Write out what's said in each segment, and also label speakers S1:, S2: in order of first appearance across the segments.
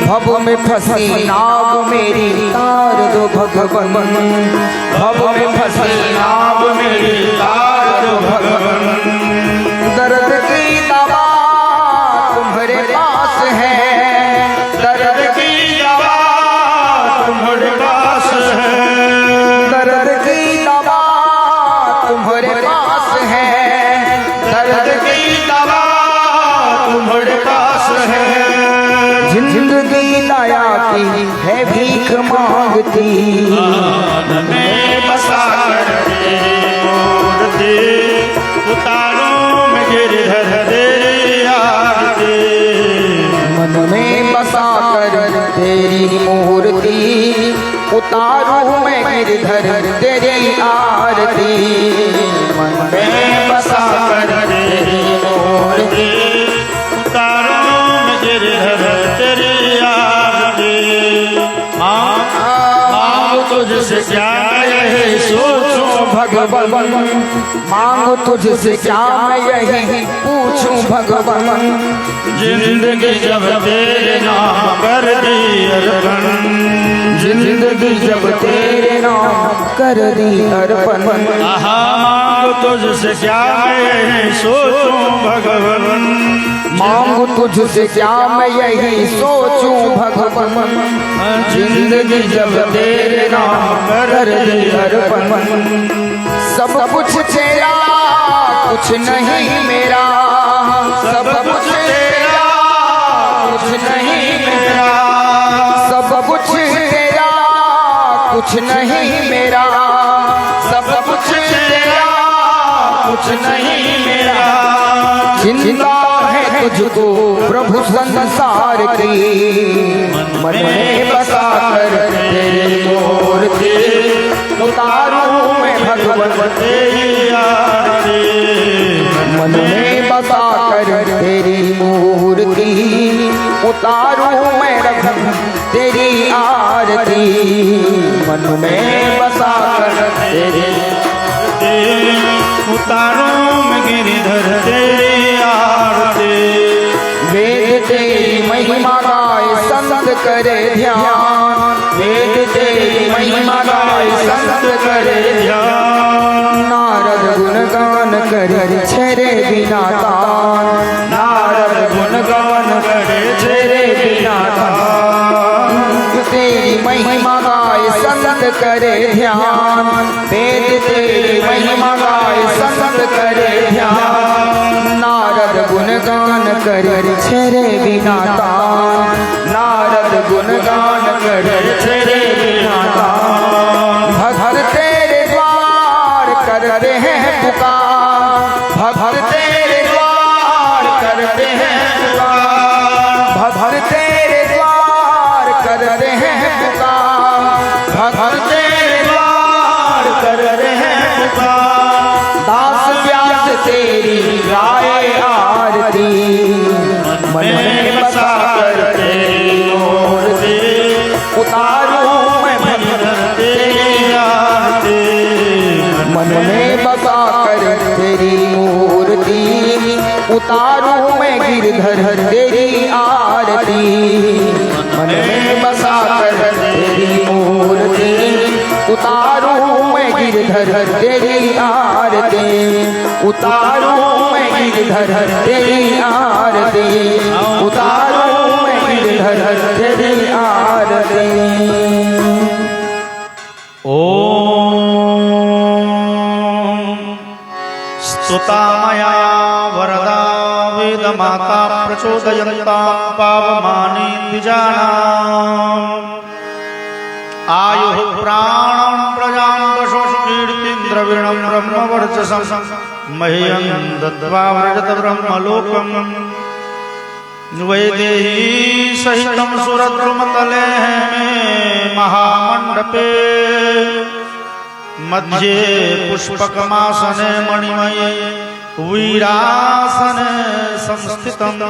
S1: भव में फंसी नाव मेरी तार दो भगवन, भव में फंसी नाव मेरी तार दो भगवन। दर्द की दवा तुम्हारे पास है, दर्द की दवा तुम्हारे पास है, दर्द की दवा तुम्हारे पास है, दर्द की दवा तुम्हारे पास है। जिंदगी दया की है भीख मांगती,
S2: में बसा दे उतारों में गिरधर दे आरती।
S1: मन में बसा कर तेरी मूर्ति उतारूं मैं गिरधर तेरी आरती। मन में बसा कर तेरी मूर्ति
S2: उतारों में गिरधर तेरी आरती। मांग तुझसे क्या यही सोचूं
S1: भगवन, मांग तुझसे क्या मैं यही पूछूं भगवन।
S2: जिंदगी जब तेरे नाम कर दी अर्पण,
S1: जिंदगी जब तेरे नाम कर दी अर्पण।
S2: आहा मांग तुझसे क्या मैं यही सोचूं भगवन,
S1: मांग तुझसे क्या मैं यही सोचूं भगवन। जिंदगी जब तेरे नाम कर दी अर्पण। सब कुछ तेरा कुछ नहीं मेरा, सब कुछ तेरा कुछ नहीं मेरा, सब कुछ तेरा कुछ नहीं मेरा, सब कुछ तेरा कुछ नहीं मेरा। चिंता है तुझको प्रभु संसार की, मन में बसा कर तेरी मूर्ति उतारूं मैं भगवन तेरी आरती। मन में बसा कर तेरी मूर्ति उतारूं मैं भगवन तेरी आरती। मन में बसा कर तेरी
S2: उतारों में गिरधर तेरी आरती।
S1: वेद तेरी महिमा गाए संत करे ध्यान, वेद तेरी महिमा गाए संत करे ध्यान। नारद गुणगान करे छरे बिना तान, नारद गुणगान करे छरे बिना तान। तेरी महिमा गाए संत करे ध्यान, वेद तेरी महिमा गाए संत करे ध्यान। नारद गुणगान करे छरे बिना तान, नारद गुणगान करे छरे बिना तान। भक्त तेरे द्वार करते हैं पुकार, भक्त तेरे द्वार करते हैं पुकार, भक्त तेरे द्वार करते हैं पुकार, भक्त तेरे द्वार करते हैं पुकार। दास व्यास तेरी गाए आरती, मन में बसा कर तेरी मूर्ति उतारूं मैं भगवन तेरी आरती। मन में बसा कर तेरी मूर्ति उतारूं मैं गिरधर तेरी आरती। मन में बसा कर तेरी मूर्ति उतारूं मैं गिरधर तेरी आरती, उतारूं मैं गिरधर तेरी आरती, उतारूं मैं गिरधर तेरी आरती।
S2: ओम स्तुता मया वरदा वेदमाता प्रचोदयन्ता पावमानि द्विजानाम्। आयुः प्राणं प्रजां पशुकीर्तिन्द्रविणं ब्रह्मवर्चसं मह्यं दत्त्वा व्रजत ब्रह्मलोकम्। वैदेही सहितं सुरद्रुमतले में महामण्डपे मध्ये पुष्पकमासने मणिमये वीरासने संस्थितम्।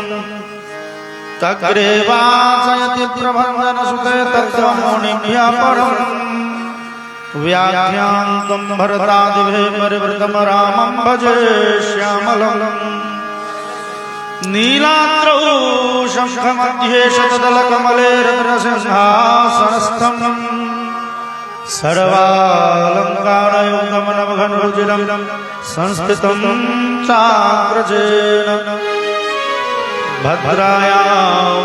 S2: तग्रे वाचयति प्रभञ्जनसुते तत्त्वमुनिभ्यः परम्। व्याख्यान्तं भरतादिभिः परिवृतं रामं भजे श्यामलम्। नीलाद्रौ शङ्खमध्ये शतदलकमले रत्नसिंहासनस्थम् सर्वालङ्कारयुक्तं नवघनरुचिरं संस्थितं चाग्रजेन भद्राया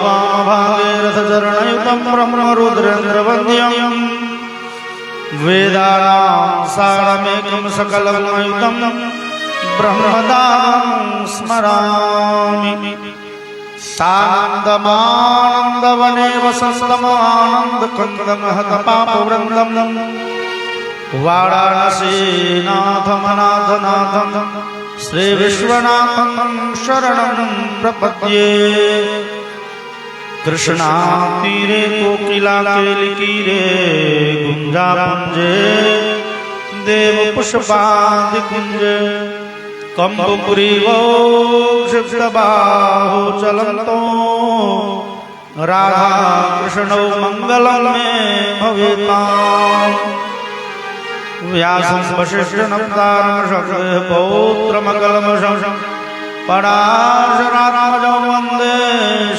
S2: वामभागे रथचरणयुतं ब्रह्मरुद्रेन्द्रवन्द्यं वेदानां सारमेकं सकलमयुतं ब्रह्मदां स्मरामि सानन्दमानन्दवने वसन्तमानन्दकन्दमहतपापवृन्दं वाराणसीनाथमनाथनाथं श्रीविश्वनाथं शरणं प्रपद्ये कृष्णातीरे कोकिलाकेलिकीरे गुञ्जापुञ्जे देवपुष्पादिकुञ्जे कम्बपुरीवो क्षिप्तबाहो चलन्तो राधाकृष्णौ मङ्गलं मे भवेताम् व्यासं वसिष्ठनप्तारं पौत्रमकलमशं पराशरात्मजं वन्दे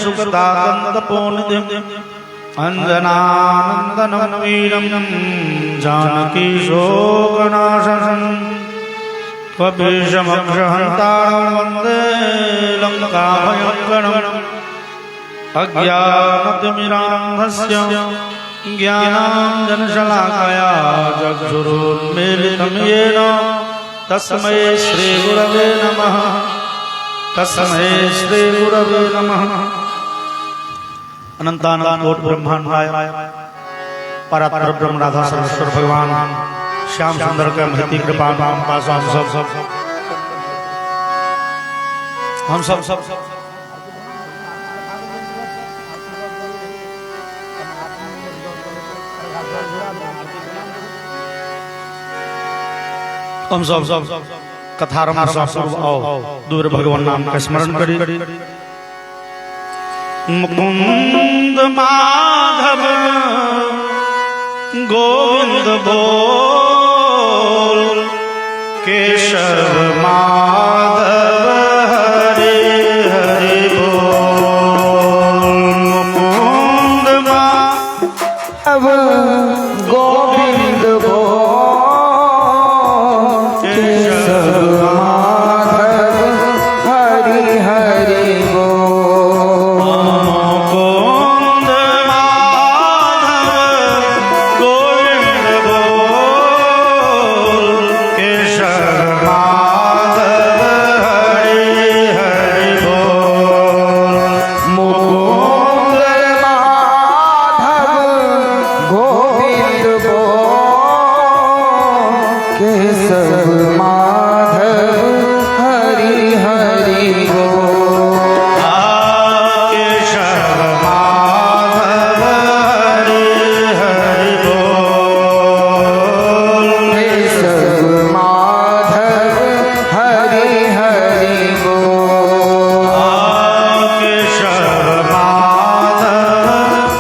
S2: सुखदातन्तपोनिधिम् अञ्जनानन्दनं वीरं जानकीशोकनाशनं कपीशमक्षहन्तारं वन्दे लङ्काभयङ्करम् अज्ञानतिमिरान्धस्य ज्ञानाञ्जनशलाकया चक्षुरुन्मीलितं येन तस्मै श्रीगुरवे नमः। तस्मै श्रीगुरवे नमः। अनंतानंद कोटि ब्रह्मांडाय परात्पर ब्रह्म राधा सर्वेश्वर भगवान श्याम सुंदर के महती कृपा नाम पास हम सब कथारम आओ दूर भगवान नाम का स्मरण करी। मुकुंद माधव गोविंद बोल केशव माधव हरे हरे बोल। मुकुंद
S1: अब गोविंद बोल केशव माधव हरि हरि बोल।
S2: मुकुंद माधव गोविंद बोल केशव माधव हरि हरि बोल।
S1: मुकुंद माधव गोविंद बोल केशव माधव हरि हरि बोल।
S2: केशव माधव हरि हरि बोल।
S1: केशव माधव हरि हरि बोल।
S2: केशव माधव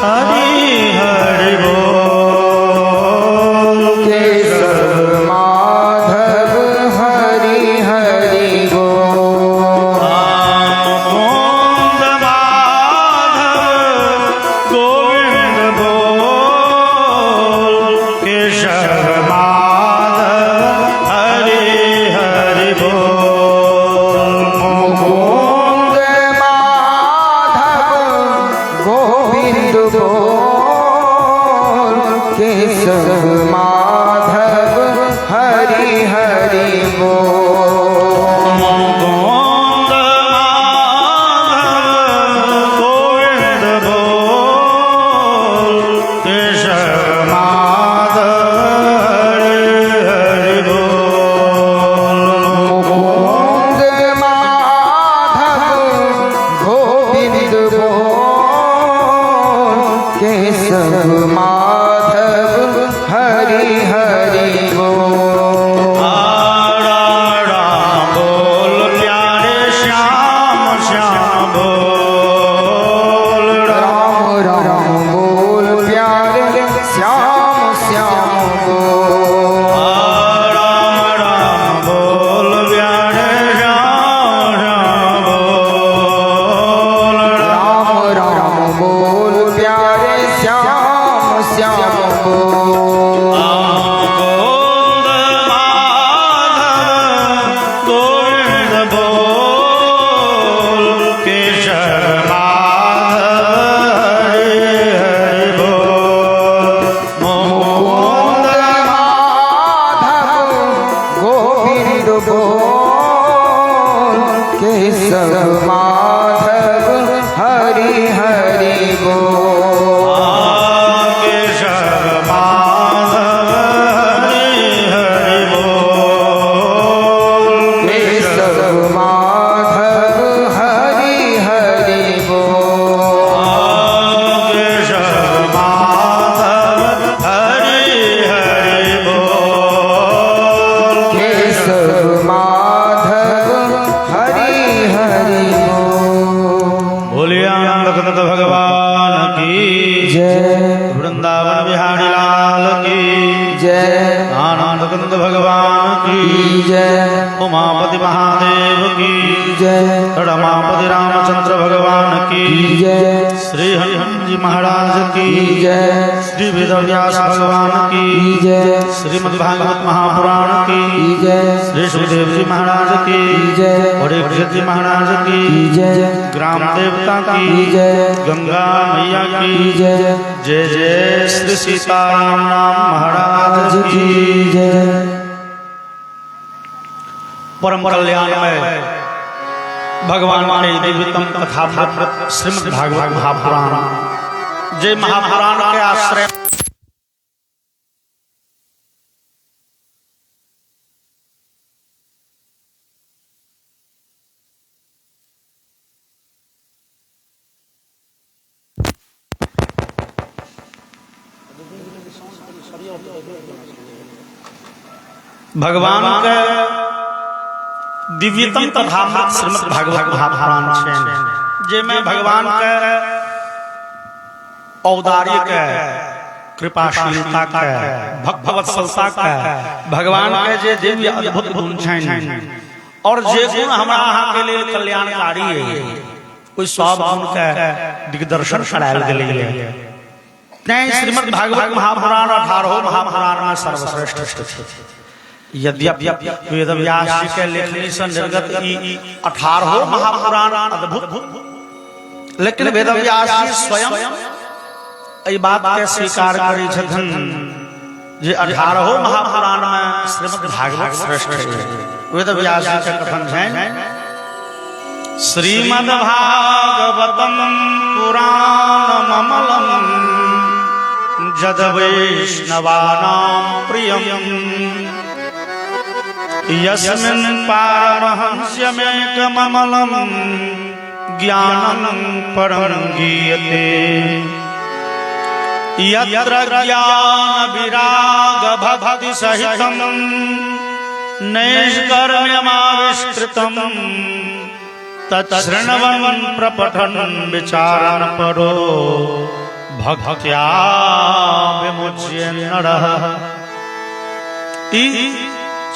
S2: हरि हरि बोल।
S1: केशव माधव हरि हरि बोल।
S2: मुकुंद माधव गोविंद बोल केशव माधव हरि हरि बोल।
S1: मुकुंद माधव गोविंद बोल केशव माधव हरि हरि बोल।
S2: मुकुंद माधव गोविंद बोल केशव माधव हरि हरि बोल।
S1: मुकुंद माधव गोविंद बोल केशव माधव हरि हरि बोल।
S2: राम बोल प्यारे श्याम श्याम बोल।
S1: राम राम बोल प्यारे श्याम श्याम बोल।
S2: राम बोल प्यारे श्याम श्याम बोल।
S1: प्यारे श्याम श्याम बोल।
S2: गोविंद माधव गोविंद बोल, केशव माधव हरि हरि बोल।
S1: मुकुंद माधव गोविंद बोल, केशव माधव हरि हरि बोल।
S2: केशव माधव हरि हरि बोल,
S1: केशव माधव हरि हरि बोल।
S2: केशव माधव हरि हरि बोल।
S1: केशव माधव हरि हरि बोल।
S2: बोलिए आनंद भगवान की
S1: जय,
S2: वृंदावन बिहारी लाल की
S1: जय,
S2: आनंद भगवान की
S1: जय,
S2: उमापति महादेव की
S1: जय,
S2: रमापति रामचंद्र भगवान की
S1: जय,
S2: श्री हनुमान जी महाराज की
S1: जय,
S2: श्री वेदव्यास भगवान की
S1: जय,
S2: श्रीमद् भागवत महापुराण की
S1: जय,
S2: श्री सुखदेव जी महाराज की
S1: जय,
S2: परीक्षित जी महाराज की
S1: जय,
S2: ग्राम देवता की
S1: जय,
S2: गंगा मैया की
S1: जय,
S2: जय जय श्री सीताराम नाम महाराज की
S1: जय।
S2: परम कल्याणमय भगवान के दिव्यतम कथा श्रीमद् भागवत महापुराण, जय महापुराण के आश्रय भगवान के दिव्यतम कथा श्रीमद् भागवत महापुराण छे, जेमे भगवान के औदार्य के कृपाशीलता के भक्तवत्सलता के भगवान के जे दिव्य अद्भुत गुण छन और जे गुण हमरा अहाँ के लिए कल्याणकारी है, ओइ सब गुण के दिग्दर्शन करायल गेलै है। तैं श्रीमद् भागवत महापुराण 18 महापुराण में सर्वश्रेष्ठ है। यद्यपि वेदव्यास जी के लेखनी से निर्गत ई 18 महापुराण अद्भुत, लेकिन वेदव्यास जी स्वयं ई बात के स्वीकार करी छथन जे 18 महापुराण में श्रीमद् भागवत श्रेष्ठ है। वेदव्यास जी के कथन है, श्रीमद् भागवतम पुराणममलम जद वैष्णवानां प्रियम यस्मिन् पारमहंस्यमेकममलं ज्ञानं परं गीयते यत्र ज्ञानविराग भक्ति सहितं नैष्कर्म्यमाविष्कृतं तच्छृण्वन् प्रपठन् विचारन् परो भक्त्या विमुच्य नरः।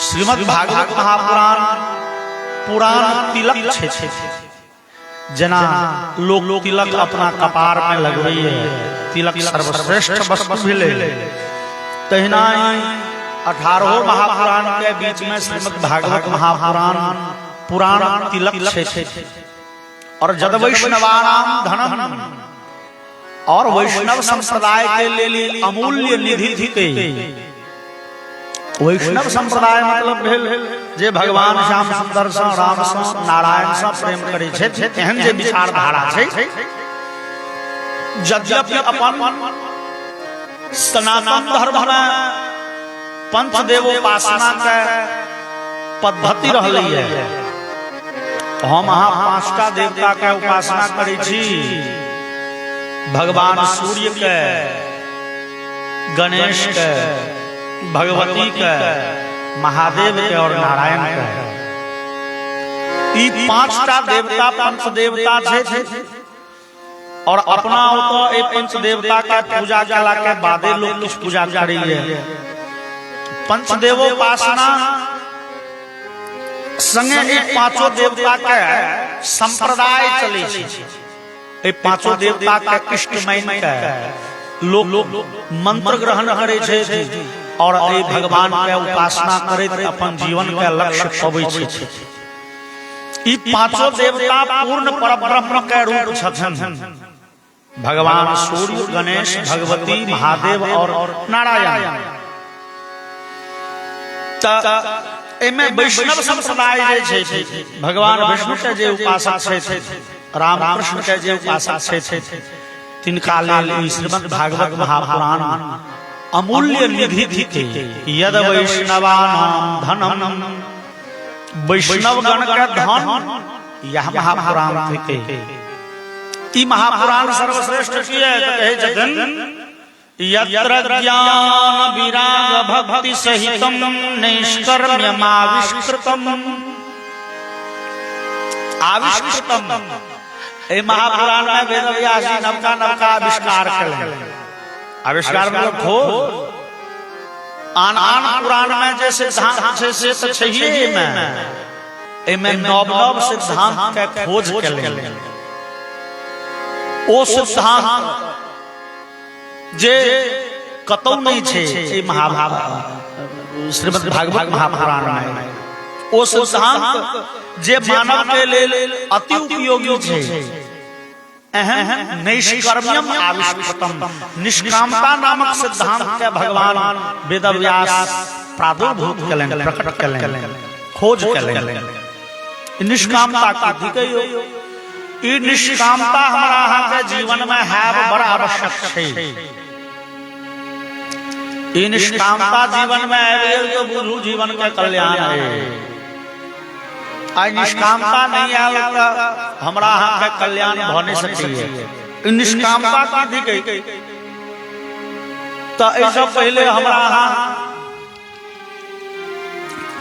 S2: श्रीमद् भागवत महापुराण पुराण तिलक छे, जना लोग तिलक अपना कपार में लगवैये, तिलक सर्वश्रेष्ठ वस्तु भेले, तहिना 18 महापुराण के बीच में श्रीमद् भागवत महापुराण पुराण तिलक छे। और जद वैष्णवानां धनम, और वैष्णव संप्रदाय के लिए अमूल्य निधि थी। वैष्णव संप्रदाय मतलब भेल जे भगवान श्याम सुंदर से, राम से, नारायण से प्रेम करे छे, एहन जे विचारधारा छे। यद्यपि अपन सनातन धर्म में पंचदेवोपासना के पद्धति रहलै है। हम अहाँ 5टा देवता के उपासना करै छी, भगवान सूर्य के, गणेश के, भगवती के, महादेव के और नारायण के। ई 5टा देवता पंच देवता छे और अपना तो ए पंच देवता के पूजा कला के बादे लोग कुछ पूजा करिए। पंच देवोपासना संगे ए 5 देवता के संप्रदाय चले छे। ए पांचों देवता के इष्ट मान के लोग मंत्र ग्रहण करे छे और ए भगवान के उपासना करे अपन जीवन के लक्ष्य पाबै छे। ई पांचों देवता पूर्ण परब्रह्म के रूप छथन। भगवान सूर्य, गणेश, भगवती, महादेव और नारायण। एमे वैष्णव संप्रदाय जे छै, भगवान विष्णु के जे उपासक छै, राम कृष्ण के जे उपासक छै, तिनका लेल श्रीमद् भागवत महापुराण अमूल्य निधि थे। यद वैष्णवानां धनम, वैष्णव गण के धन यह महापुराण थे। ई महापुराण सर्वश्रेष्ठ किए कहे छथिन, यत्र ज्ञान विराग भक्ति सहितम नैष्कर्म्यमाविष्कृतम। आविष्कृतम ए महापुराण में वेदव्यास जी नवका आविष्कार करें। आविष्कार मतलब खोज। आन पुराण में जे सिद्धांत छै से तो छैहे में, एमे नव सिद्धांत के खोज करें। ओ सिद्धांत जे कतौ नहीं छे ए महाभारत श्रीमद् भागवत महापुराण में। ओ सिद्धांत जे मानव के लेल अति उपयोगी छे। नैष्कर्म्यम आविष्कृतम, निष्कामता नामक सिद्धांत के भगवान वेदव्यास प्रादुर्भूत कलें, प्रकट कलें, खोज कलें। निष्कामता की कहियो, ई निष्कामता हमारा के जीवन में है बड़ा आवश्यक है। ई निष्कामता जीवन में है तो बुझू जीवन का कल्याण है। आई निष्कामता नहीं है तो हमारा के कल्याण होने सकती है। निष्कामता की गई तो ऐसा पहले हमारा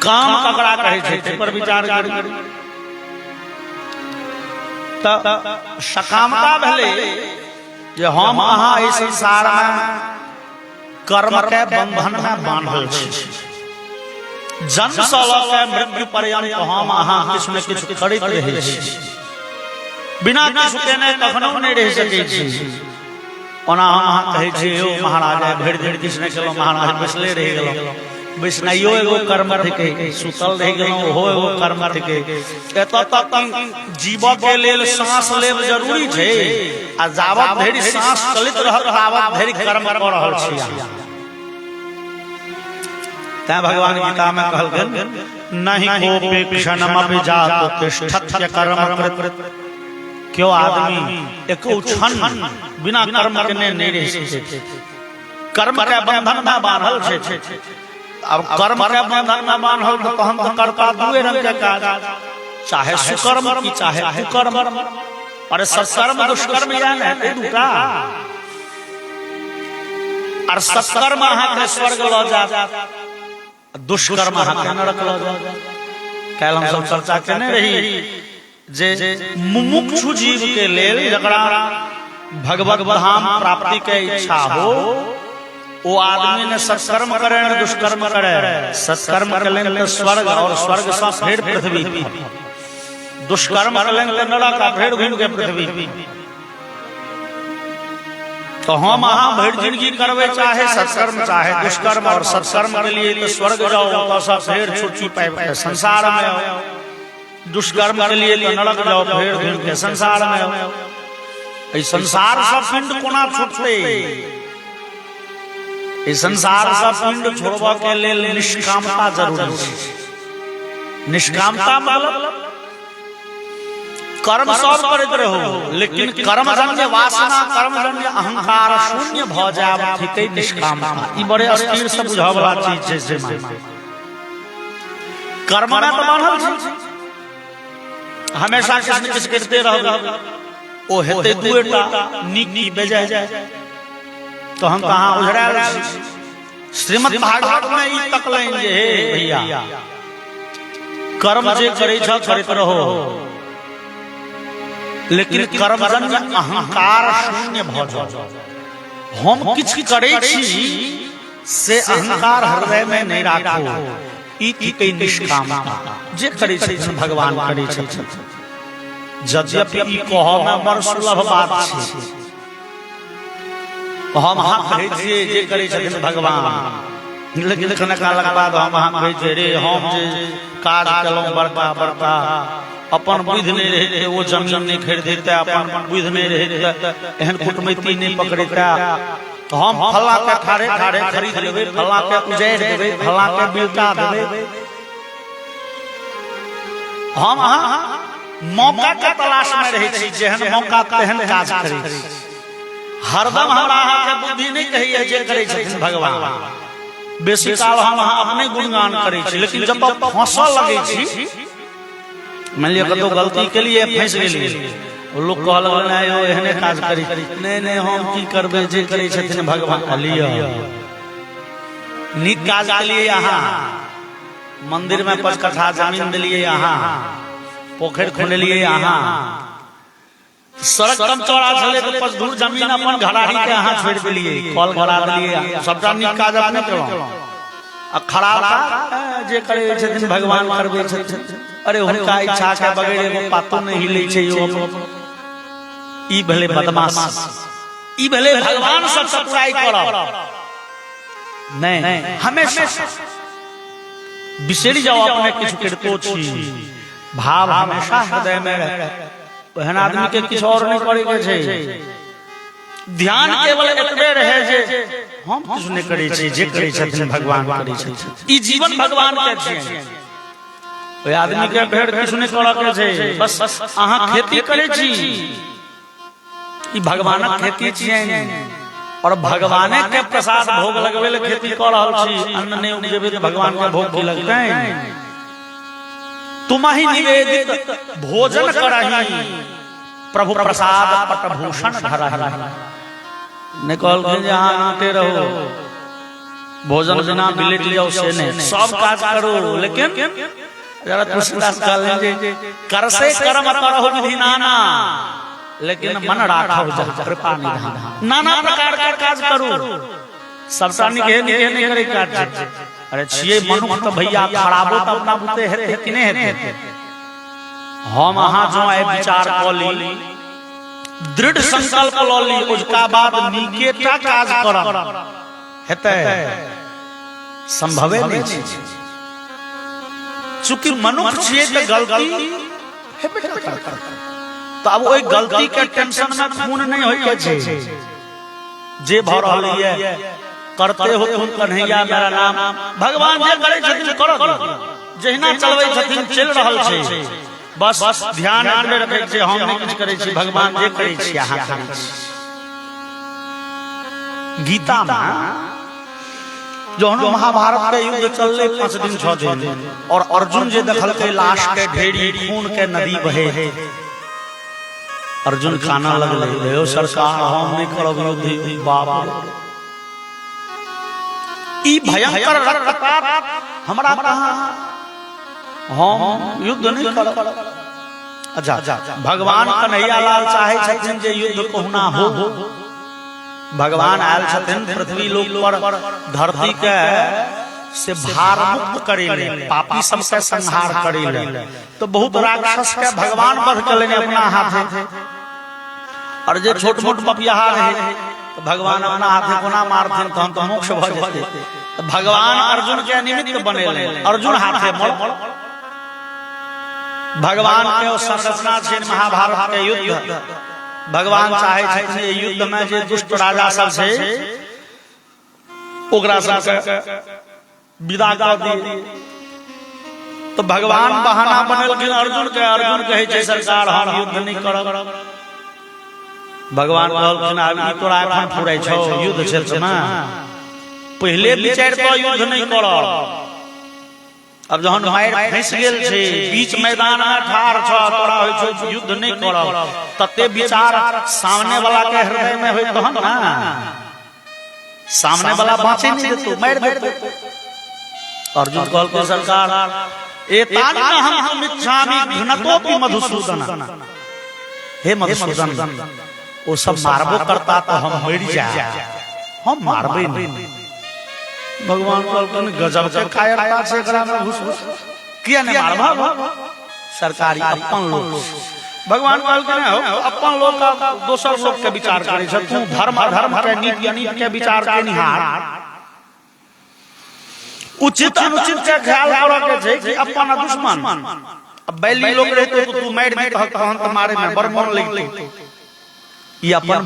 S2: काम ककड़ा कहे छे पर विचार करी। सकामता भले जे हम अहाँ इस संसार में कर्म के बंधन में बांधल छी। जन्म से लऽ मृत्यु पर्यंत हम अहाँ किछु न किछु करैत रहै छी। बिना किछु केने कखनो नहीं रह सकै छी। ओना अहाँ कहै छी ओ महाराज भरि दिन किछु नहि केलहुँ, महाराज बैसले रहि गेलहुँ। बैसनाइयो एगो कर्म थिके, सुतल रहि गेलहुँ ओहो एगो कर्म थिके। एतऽ तक जीवऽ के लेल सांस लेब जरूरी छै, आ जावत धरि सांस चलित रहत तावत धरि कर्म कऽ रहल छी। तैं भगवान गीता में कहलखिन, नहीं कोपि क्षणमपि जातु तिष्ठत्य कर्म कृत। क्यों आदमी एको क्षण बिना कर्म करने नहीं रह सकते। कर्म के बंधन में बांधल छै। अब कर्म के बंधन में बांधल तो हम तो करता दुए रंग के काज, चाहे सुकर्म की चाहे कुकर्म। और सत्कर्म दुष्कर्म यान है दूटा। और सत्कर्म अहाँ के स्वर्ग लऽ जात, दुष्कर्म अहाँ के नरक लऽ जात। काल्हि हम सब चर्चा केने रही जे मुमुक्षु जीव के लेल जकरा भगवत धाम प्राप्ति के इच्छा हो, वो आदमी ने सत्कर्म करे न दुष्कर्म करे। सत्कर्म करें तो स्वर्ग, और स्वर्ग से फिर पृथ्वी। दुष्कर्म करें तो नरक, फिर घूम के पृथ्वी। तो हम अहाँ भर जिंदगी करवे, चाहे सत्कर्म चाहे दुष्कर्म। और सत्कर्म के लिए तो स्वर्ग जाओ, तो फिर छुट्टी पाए संसार में आओ। दुष्कर्म के लिए तो नरक जाओ, फिर घूम के संसार में आओ। संसार सब पिंड कोना छूटते। इस संसार का पिंड छोड़वा के लेल निष्कामता जरूरी है। निष्कामता मतलब कर्म सब करते रहो, लेकिन कर्मजन्य वासना, कर्मजन्य अहंकार शून्य भ जाए थिके निष्कामता। ई बड़े अस्थिर से बुझा वाला चीज छै। कर्म में तो बांधल छी, हमेशा किछ न किछ करते रहो। ओ हेते दुएटा नीक बेजाय जाए तो हम कहाँ उजड़ा। श्रीमद् भागवत में ई तकलैन जे हे भैया कर्म जे करे छ करैत रहो, लेकिन कर्मजन्य अहंकार शून्य भ जाओ। हम किछ करै छी से अहंकार हृदय में नहीं राखो। ई निष्कामता जे करै छथिन भगवान करै छथिन। यद्यपि ई कहब में बड़ सुलभ बात छै, हम अहाँ कहै छियै जे करै छथिन भगवान, लेकिन कने कालक बाद हम अहाँ कहै छियै रे हम जे काज केलहुँ बड़का बड़का, अपन बुद्धि नहीं रहे वो जमीन नहीं खरीदते, अपन बुद्धि नहीं रहे एहन कुटमैती नहीं पकड़ता, तो हम फल्ला के ठाड़े ठाड़े खरीद लेबै, फल्ला के उजैर देबै, फल्ला के बिल्टा देबै। हम अहाँ मौका के तलाश में रहै छी, जेहन मौका तेहन काज करै छी। हरदम हमरा अहाँ के बुद्धि नहीं कहिए जे करै छथिन भगवान, बेसी काल हम अहाँ अपने गुणगान करै छी, लेकिन जब फंसऽ लगै छी, मान लिया कतौ गलती के लिए फंस गेलिए, लोग कहल यो एहने काज करी, नहीं नहीं हम की करबे जे करै छथिन भगवान। लिया नीक काज के लिए यहाँ मंदिर में 5 कट्ठा जमीन दिलिए, यहाँ पोखर खुनलिए, यहाँ सड़क कम चौड़ा चले तो 5 धूर जमीन अपन घराड़ी के यहाँ छोड़ दिलिए, कल गड़ा दिलिए, सबटा नीक काज अपने केलहुँ। आ खराब जे करै छथिन भगवान करबै छथिन, अरे हुनका इच्छा के बगैर एगो पातो नहीं हिलै छै, ई भले बदमाश, ई भले भगवान सब बुराई करब नहीं, हमेशा बिसरि जाओ अपने किछु करितो छी, भाव हमेशा हृदय में रहे। एहन आदमी के किछु और नहीं करे के छै, ध्यान केवल एतबे रहे जे हम किछु नहीं करै छी, जे करै छथिन भगवान करै छथिन, ई जीवन भगवान के छै। ओइ आदमी के भेड़ किछु नहीं करऽ के छै, बस अहाँ खेती करै छी, ई भगवानक खेती छियै, और भगवाने के प्रसाद भोग लगबै ले खेती कऽ रहल छी। अन्न नहीं उपजेबै तो भगवान के भोग की लगतै? तुम्हि निवेदित भोजन करहि, प्रभु प्रसाद पटभूषण धरहि। ने कहलखिन जे अहाँ आते रहो, भोजन बिना बिलेट लियो से नहीं, सब काज करो, लेकिन जरा तुलसीदास कहले जे कर से कर्म करहु विधि नाना, लेकिन मन राखौ जहाँ कृपा निधान। नाना प्रकार के काज करू, सबटा निके निके नहीं करे काज। अरे छियै मनुष्य तो भैया खराबो तो अपना बुते हेते कि नहीं हेते? हम अहाँ जो आइ विचार कऽ ली, दृढ़ संकल्प लऽ ली, उसका बाद नीकेटा काज करब, हेतै? संभवे नहीं छै। चूंकि मनुष्य छियै तऽ गलती हेबे करतै, तो अब ओइ गलती के टेंशन में खून नहीं होय के छै। जे भऽ रहल है करते हो तुम कन्हैया मेरा नाम, भगवान जे करै छथिन करत, जहिना चलबै छथिन चलि रहल छै, बस ध्यान में रखै छै हम नहीं कुछ करै छी, भगवान जे करै छी अहाँ करै छी। गीता में जहन महाभारत के युद्ध चलले 5 दिन 6 दिन, और अर्जुन जे देखलकै लाश के ढेरी, खून के नदी बहे, अर्जुन खाना लगले, हे सरकार हम नहीं करब युद्ध, बाप ई भयंकर रक्तपात हमरा कहाँ, हम युद्ध नहीं करब। अच्छा, भगवान कन्हैया लाल चाहे छथिन जे युद्ध कोहुना हो। भगवान आयल छथिन पृथ्वी लोक पर, धरती के से भार मुक्त करेले, पापी सबके संहार करेले, तो बहुत राक्षस के भगवान वध करेले अपना हाथे, और जे छोट मोट बपियाहा रहे तो भगवान अपना हाथे कोना मारथिन तो हम तो मोक्ष भ जेते। तो भगवान अर्जुन के निमित्त बनेले, अर्जुन हाथे मर। भगवान के संरचना छै महाभारत के युद्ध। भगवान चाहे छथिन युद्ध में जे दुष्ट राजा सब छै ओकरा सबके विदा कऽ दिए। तो भगवान बहाना बनेलखिन अर्जुन के, अर्जुन कहै छै सरकार हम युद्ध नहीं करब। भगवान कहलखिन आब ई तोरा एखन फुराइ छौ युद्ध क्षेत्र में, पहले विचार तो युद्ध नहीं करब। अब जहन मारि फंस गेल छै, बीच मैदान में ठाढ़ छ, तोरा होइ छौ युद्ध नहीं करब, तते विचार सामने वाला के हृदय में होय तहन ना, सामने वाला बाँचे नहीं देतो, मारि देतो। अर्जुन कहलकै सरकार एतानि अहं मिच्छामि घ्नतोपि मधुसूदन, हे मधुसूदन वो सब मारबो करता तो हम मर जा, हम मारबे नहीं। भगवान कहलखिन गजब के कायरता छै एकरा में, घुस किया नहीं मारबा? सरकारी अपन लोग भगवान कहलखिन हो अपन लोग का दोसर लोग के विचार करे छ, तू धर्म अधर्म के नीति अनीति के विचार के निहार, उचित अनुचित के ख्याल करे के छै कि अपन दुश्मन। अब बैली लोग रहते तो तू मार दी कहन त मारे में बड़ मन लगते, ई अपन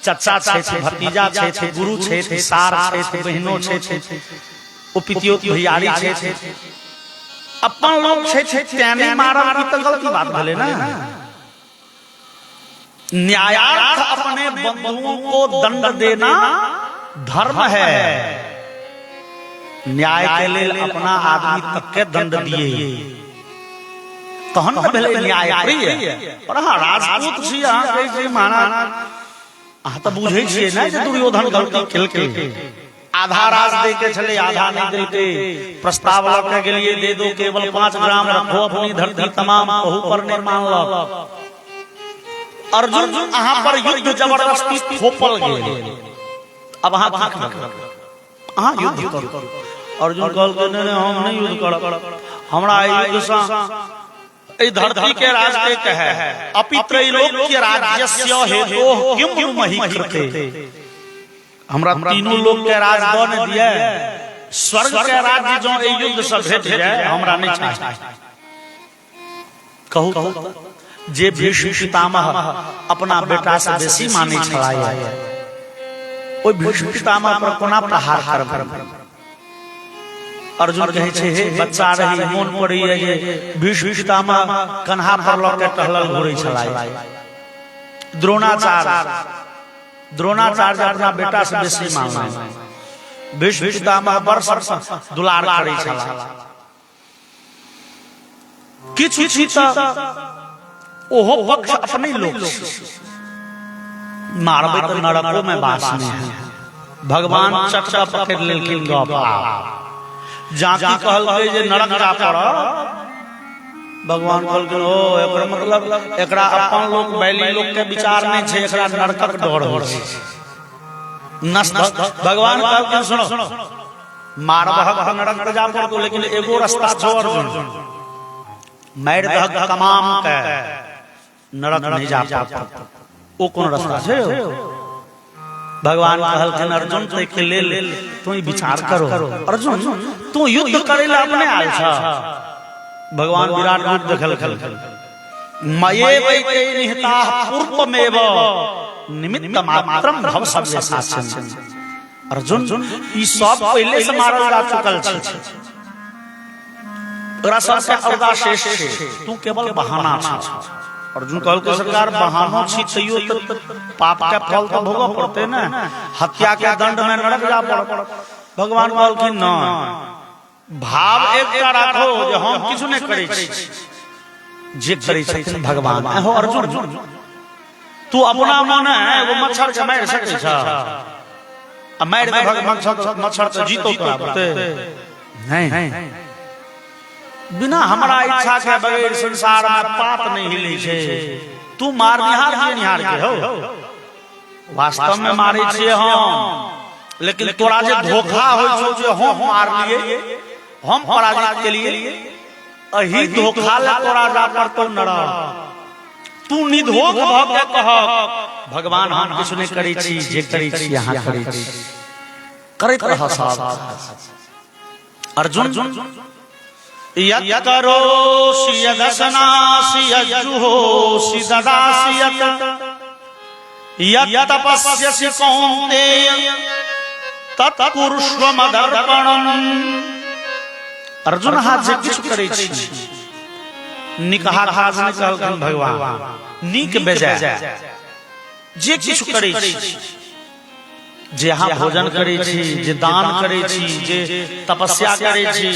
S2: चच्चा छै, भतीजा छै, गुरु छै, सार छै, बहिनो छै, ओ पितियोत भैयारी छै, अपन लोग छै त्याने मारल की त गलती बात भले ना। न्यायार्थ अपने बंधुओं को दंड देना धर्म है, न्याय के लिए अपना आदमी तक के दंड दिए तहन भेले न्याय प्रिय। पर हाँ राजपूत छी अहाँ कहै छी महाराज अहाँ त बुझै छियै ना जे दुर्योधन गलती केलकै, आधा राज दे के चले आधा नहीं देते, प्रस्ताव लग के लिए दे दो केवल 5 ग्राम रखो अपनी धरती तमाम कहू पर निर्माण लो। अर्जुन अहाँ पर युद्ध जबरदस्ती थोपल गेल, अब अहाँ अहाँ युद्ध करू। अर्जुन कहल नहीं हम नहीं युद्ध करब, हमरा युद्ध सा ए धरती के राज के है, अपि त्रैलोक्य राज्यस्य हेतु किम महि कृते, हमरा तीनों लोग के राज दन दिया, स्वर्ग के राज्य जो ए युद्ध से भेट जाए हमरा नहीं चाहिए। कहू जे भीष्म पितामह अपना बेटा से बेसी माने छलाए, ओइ भीष्म पितामह पर कोना प्रहार करब। अर्जुन कहै छै हे बच्चा रही मोन पड़ी है जे भीष्म पितामह कन्हा पर लऽ के टहलल घुरै छलाए, द्रोणाचार्य अपना बेटा से बेसी माने, भीष्म पितामह वर्ष दुलार करै छलाह। किछु छी त ओहो पक्ष अपने लोग मारबै त नरको में वास नहीं है। भगवान चटका पकड़ लेलखिन गप, जाकी कहलकै जे नरक जा पड़, भगवान कहलखिन ओ एकर मतलब एकरा अपन लोग बैली लोग के विचार नहीं छै, एकरा नरकक डर हो छै। भगवान कहलखिन सुनो मारबहक नरक जा पड़तो, लेकिन एगो रास्ता छौ अर्जुन, मारि दहक तमाम के नरक नहीं जा पड़तो। ओ कोन रास्ता छै? भगवान कहलखिन अर्जुन तै के लेल तू विचार करो। अर्जुन तू युद्ध करे ला अपने आल छ? भगवान विराट रूप देखलखिन, मये वैते निहताः पूर्वमेव निमित्त मात्रम भव सव्य साचन। अर्जुन ई सब पहले से मारल जा चुकल छै, तोरा सबसे अवकाश छै, तू केवल बहाना छ। अर्जुन कहलकै सरकार बहानो छी तैयो त पाप के फल तो भोगऽ पड़ते ना, हत्या के दंड में नरक जा पड़। भगवान कहलखिन न, भाव एकटा राखो जे हम किछु नहीं करै छी, जे करै छथिन भगवान। हो अर्जुन तू अपना मन एगो मच्छर के मारि सकै छ, आ मारि दे मच्छर त जीतो तोरा बते नहीं। बिना हमरा इच्छा के बगैर संसार में पात नहीं हिलै छै। तू मारनिहार निहार के हो, वास्तव में मारै छियै हम, लेकिन तोरा जे धोखा होइ छौ जे हम मार लिए, हम पराजित के लिए, अही धोखा ले तोरा जा पड़तौ नरक। तू निधोख भ के कह भगवान हम किछु नहीं करै छी, जे करै छी अहाँ करै छी, करैत रह सब। अर्जुन यत् करोषि यदशनासि यज्जुहोषि ददासि यत् तपस्यसि कौन्तेय तत् कुरुष्व मदर्पणम्। अर्जुन हाथ जे किछु करै छी, निकहा काज नहीं कहलखिन भगवान, नीक बेजाय जे किछु करै छी, जे अहाँ भोजन करै छी, जे दान करै छी, जे तपस्या करै छी,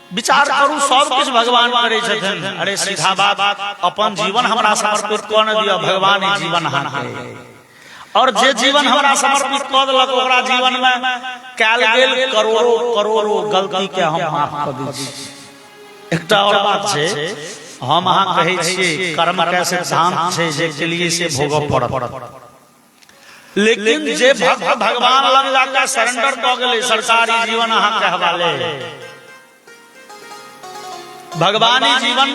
S2: विचार करू सब कुछ भगवान करे छथिन। अरे सीधा बात, अपन जीवन हमरा समर्पित कऽ न दिया, भगवान ही जीवन अहाँके, और जे जीवन हमरा समर्पित कऽ देलक ओकरा जीवन में कैल गेल करोड़ों गलती के हम माफ कऽ दै छी। एकटा और बात छै, हम अहाँ कहै छियै कर्म के सिद्धांत छै जे के लिए से भोगऽ पड़त, लेकिन जे भगवान लग जाके सरेंडर कऽ गेलै, सरकारी जीवन अहाँ के हवाले, भगवानी जीवन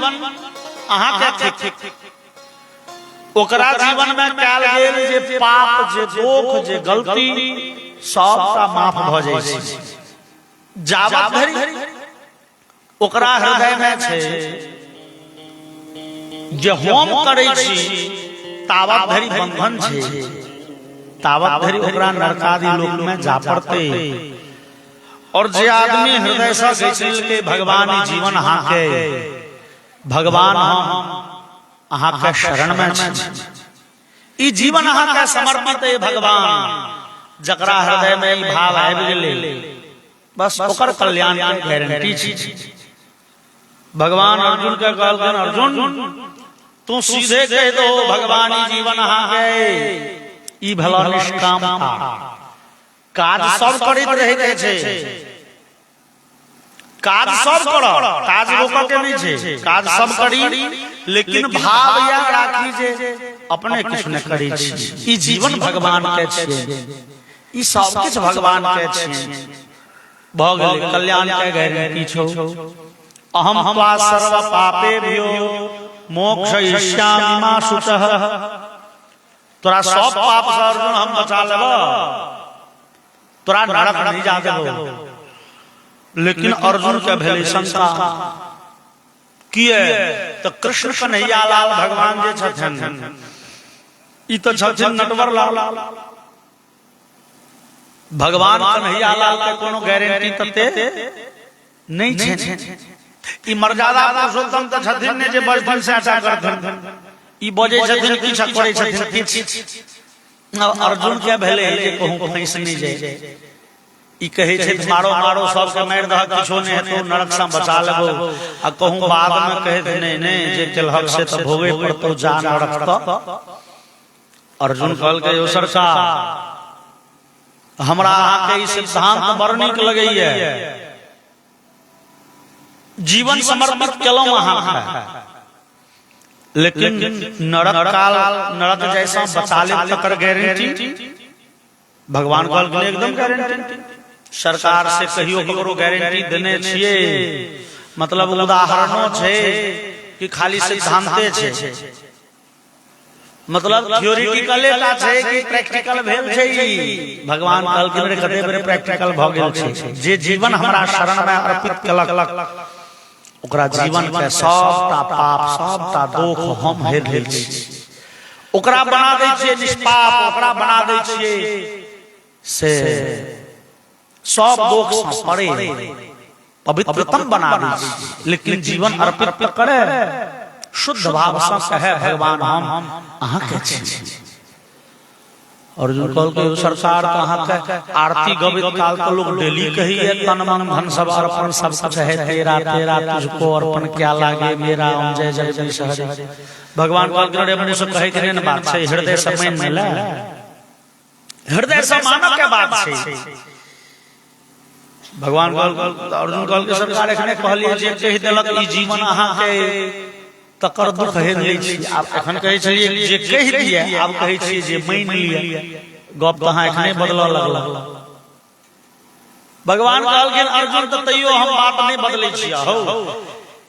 S2: अहाँ के ठीक ओकरा जीवन में कैल गेल जे पाप जे दोख जे गलती सबटा माफ भ जाइ छै। जावत धरि ओकरा हृदय में छै जे हम करै छी तावत धरि बंधन छै, तावत धरि ओकरा नरकादि लोक में जा पड़ते। और जे आदमी हृदय से गैछल के भगवान जीवन अहाँ के भगवान हम अहाँ के शरण में छी, ई जीवन अहाँ के समर्पित है भगवान। जकरा हृदय में ई भाव आबि गेलै बस ओकर कल्याण के गारंटी छी। भगवान अर्जुन के कहलखिन अर्जुन तू सीधे कह दो भगवान ई जीवन अहाँ के ई भला निष्कामता काज सब करैत रहे के छै, काज सब करो, काज रोक के नहीं छै, काज सब करी लेकिन भाव या राखी जे अपने कुछ न करी छी। ई जीवन भगवान के छै, ई सब किछ भगवान के छै। भ गेलै कल्याण के गारंटी छौ। अहम त्वा सर्व पापेभ्यो मोक्षयिष्यामि मा शुचः। तोरा सब पाप से अर्जुन हम बचा लेब, तोरा नरक नहीं जा देबो। लेकिन अर्जुन के भेलै शंका किए तो कृष्ण कन्हैया लाल भगवान जे छथिन ई तो छथिन नटवर लाल। भगवान कन्हैया लाल के कोनो गारंटी तते नहीं छै। ई मर्यादा पुरुषोत्तम तो छथिन ने जे बचपन से आशा करथिन, ई बजै छथिन किछ करै छथिन किछ। अर्जुन के भेलै जे कहूं फंस नहीं जाय, ई कहे छै मारो मारो सबके मारि दह किछो नहीं हेतौ नरक से बचा लेबो। आ कहूं बाद में कहे नहीं नहीं जे केलहक से तो भोगे पड़तौ जा नरक। तो अर्जुन कहल के ओ सरकार हमरा अहाँ के ई सिद्धांत बड़ नीक लगैया, जीवन समर्पित केलहुं अहाँ के, लेकिन नरक काल नरक जैसा बचा ले तकर गारंटी भगवान कहल के एकदम गारंटी। सरकार से कहियो ककरो गारंटी देने छिए मतलब उदाहरणों छै कि खाली सिद्धांते छै, मतलब थियोरिटिकले टा छै कि प्रैक्टिकल भेल छै। ई भगवान कहल के मेरे कते बेरे प्रैक्टिकल भ गेल छै। जे जीवन हमरा शरण में अर्पित केलक ओकरा जीवन के सबटा पाप सबटा दोख हम हेर लेल छी, ओकरा बना दै छियै निष्पाप, ओकरा बना दै छियै से सब दोख से परे पवित्रतम बना दै छियै। लेकिन जीवन अर्पित करे शुद्ध भाव से कहे भगवान हम अहाँ के छी। अर्जुन कहल के सरकार तो अहाँ के आरती गवित काल तो लोग डेली कही है तन मन धन सब अर्पण सब कुछ है तेरा तेरा तुझको अर्पण क्या लागे मेरा ओम जय जगदीश हरि। भगवान कहल के मुंह से कहे के न बात छै, हृदय से मान में ले, हृदय से मानव के बात छै। भगवान कहल अर्जुन कहल के सरकार एखने कहलिए जे कहि देलक ई जीवन अहाँ के तकर दुख हेर लै छी। आब एखन कहै छलिए जे कहि दिए आब कहै छियै जे मान लिया, गप तो अहाँ एखने बदलऽ लगला। भगवान कहलखिन अर्जुन तो तैयो हम बात नहीं बदलै छी। हो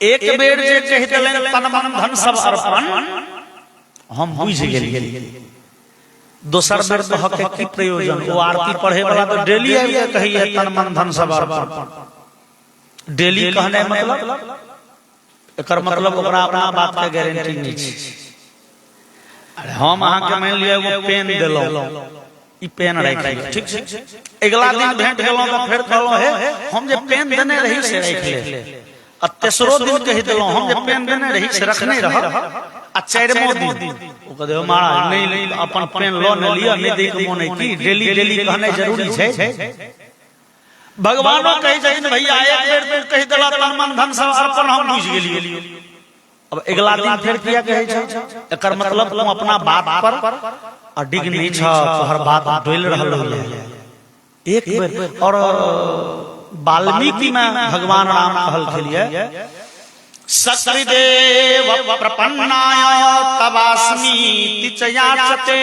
S2: एक बेर जे कहि देलनि तन मन धन सब अर्पण हम बुझ गेलियै, दोसर बेर तो के की प्रयोजन। वो आरती पढ़े वाला तो डेली आबि के कहिए तन मन धन सब अर्पण। डेली कहने मतलब एकर मतलब ओकरा अपना बात के गारंटी नहीं छै। अरे हम अहाँ के मान लिया एगो पेन देलौं, ई पेन राख ले ठीक छै, अगला दिन भेंट गेलौं तो फेर कहलौं हे हम जे पेन देने रही से राख ले। आ तेसरो दिन कहि देलौं हम जे पेन देने रही से रखने रह। आ चारमो दिन ओ कह दे महाराज नहीं अपन पेन लो न लिया नहीं दे के मोन की डेली डेली कहने जरूरी छै। भगवानो कहि छथिन भैया एक बेर तू कहि देला तन मन धन सब अर्पण हम बुझ गेलियै। अब अगला दिन फिर किया कहै छै, एकर मतलब तू अपना बात पर अडिग नहीं छ, तोहर बात डोल रहल है एक बेर। और वाल्मीकि में भगवान राम कहल छलिए सकृदेव प्रपन्नाय तवास्मि तिचयाचते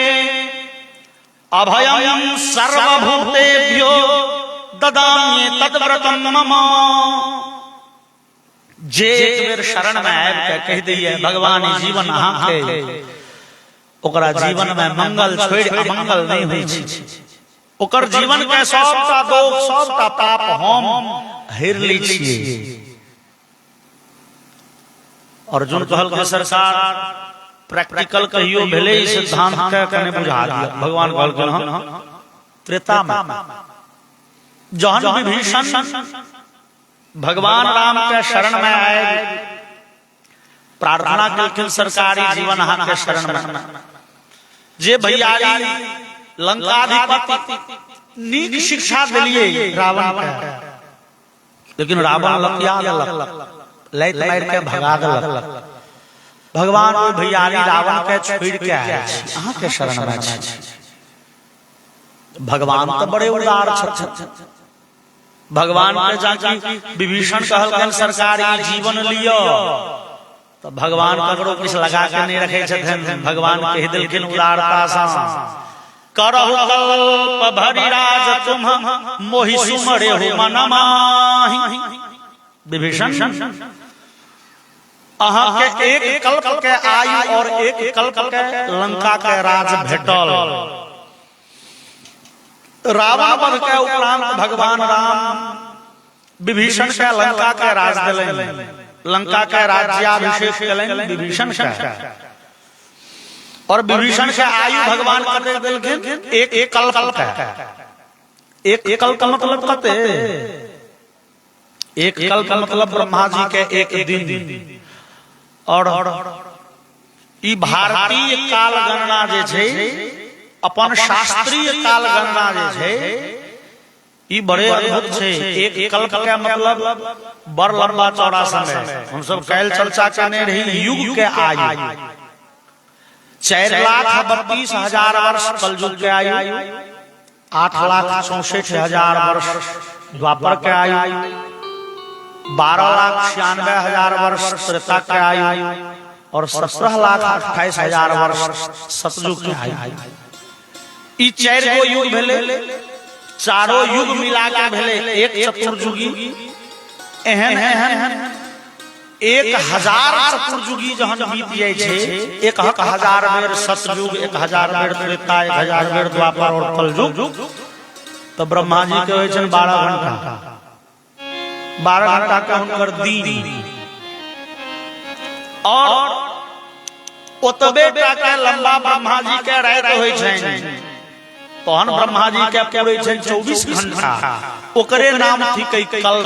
S2: अभयं सर्वभूतेभ्यो ददामि तद्व्रतं मम। जे एक बेर शरण में आबि के कह दिए भगवान ई जीवन अहाँ के, ओकरा जीवन में मंगल छोड़ अमंगल नहीं होइ छै। ओकर जीवन के सबटा दोष सबटा पाप हम हेर लै छियै। अर्जुन कहल के सरकार प्रैक्टिकल कहियो भेले ई सिद्धांत के कने बुझा दिया। भगवान कहल के हम त्रेता में जहन विभीषण भगवान राम के शरण में आए, प्रार्थना केलखिन सरकारी जीवन अहाँ के शरण में, जे भैयारी लंकाधिपति नीक शिक्षा दिलिए रावण के, लेकिन रावण लकिया देलक, लैत मार के भगा देलक। भगवान ओहि भैयारी रावण के छोड़ के आए छी, अहाँ के शरण में छी। भगवान तो बड़े उदार छथि। भगवान के जाकी विभीषण कहलकन सरकारी जीवन लियो, तो भगवान ककरो किछ लगा के नहीं रखे छथिन। भगवान कह देलखिन उदारता सा, करहु कल्प भरि राज तुम मोहि सुमरे हो मन माहि। विभीषण अहाँ के एक कल्प के आयु और एक कल्प के लंका के राज भेटल। रावण वध के उपरांत भगवान राम विभीषण के लंका के राज दिलनि, लंका के राज्याभिषेक कयलनि विभीषण के, और विभीषण के आयु भगवान कते देलखिन एक कल्प के। एक कल्प मतलब कते? एक कल्प मतलब ब्रह्मा जी के एक दिन। और ई भारतीय काल गणना जे छै, अपन शास्त्रीय काल गणना जे छै, ई बड़े अद्भुत छै। एक कल्प के मतलब बड़ लंबा चौड़ा समय। हम सब काल चर्चा करने रही युग के आयु 4,32,000 वर्ष कलयुग के आयु, 8,64,000 वर्ष द्वापर के आयु, 12,96,000 वर्ष त्रेता के आयु, और 17,28,000 वर्ष सतयुग के आयु। ई 4 गो युग भेले। चारों युग मिला के भेले एक चतुर्युगी। एहन 1,000 चतुर्युगी जहन बीत जाय छै, 1,000 बेर सतयुग, 1,000 बेर त्रेता, 1,000 बेर द्वापर और कलयुग, तो ब्रह्मा जी के होइ छन 12 घंटा। 12 घंटा के हुनकर दिन, और ओतबे टा के लंबा ब्रह्मा जी के रात होइ छनि। तहन ब्रह्मा जी के पूरे छै 24 घंटा। ओकरे नाम थिकै कल्प।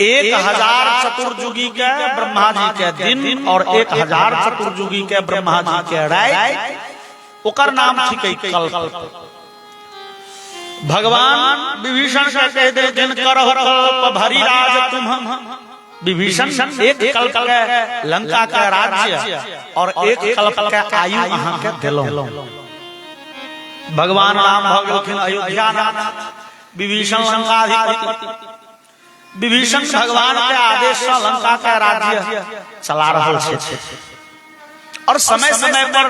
S2: 1,000 चतुर्युगी के ब्रह्मा जी के दिन और 1,000 चतुर्युगी के ब्रह्मा जी के रात, ओकर नाम थिकै कल्प। भगवान विभीषण के कह देलखिन करहु कल्प भरि राज तुम। विभीषण एक कल्प के लंका के राज्य और एक कल्प के आयु अहाँ के देलौं। भगवान राम भऽ गेलखिन अयोध्या नाथ, विभीषण लंकाधिपति। विभीषण भगवान के आदेश से लंका के राज्य चला रहल छै, और समय समय पर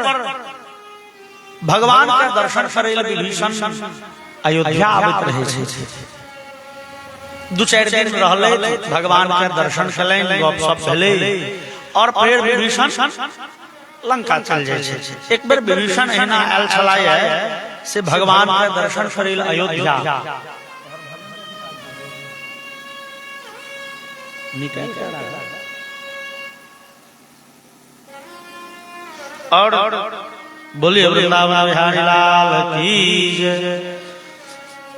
S2: भगवान के दर्शन करे लेल विभीषण अयोध्या आबैत रहे छै। 2-4 दिन रहले, भगवान के दर्शन कयलनि, गपशप भेलै, और फिर विभीषण लंका चल जाय छै। एक बेर विभीषण एहना आयल छलाह से भगवान के दर्शन करे लेल अयोध्या। और बोलिए वृंदावन बिहारी लाल की जय।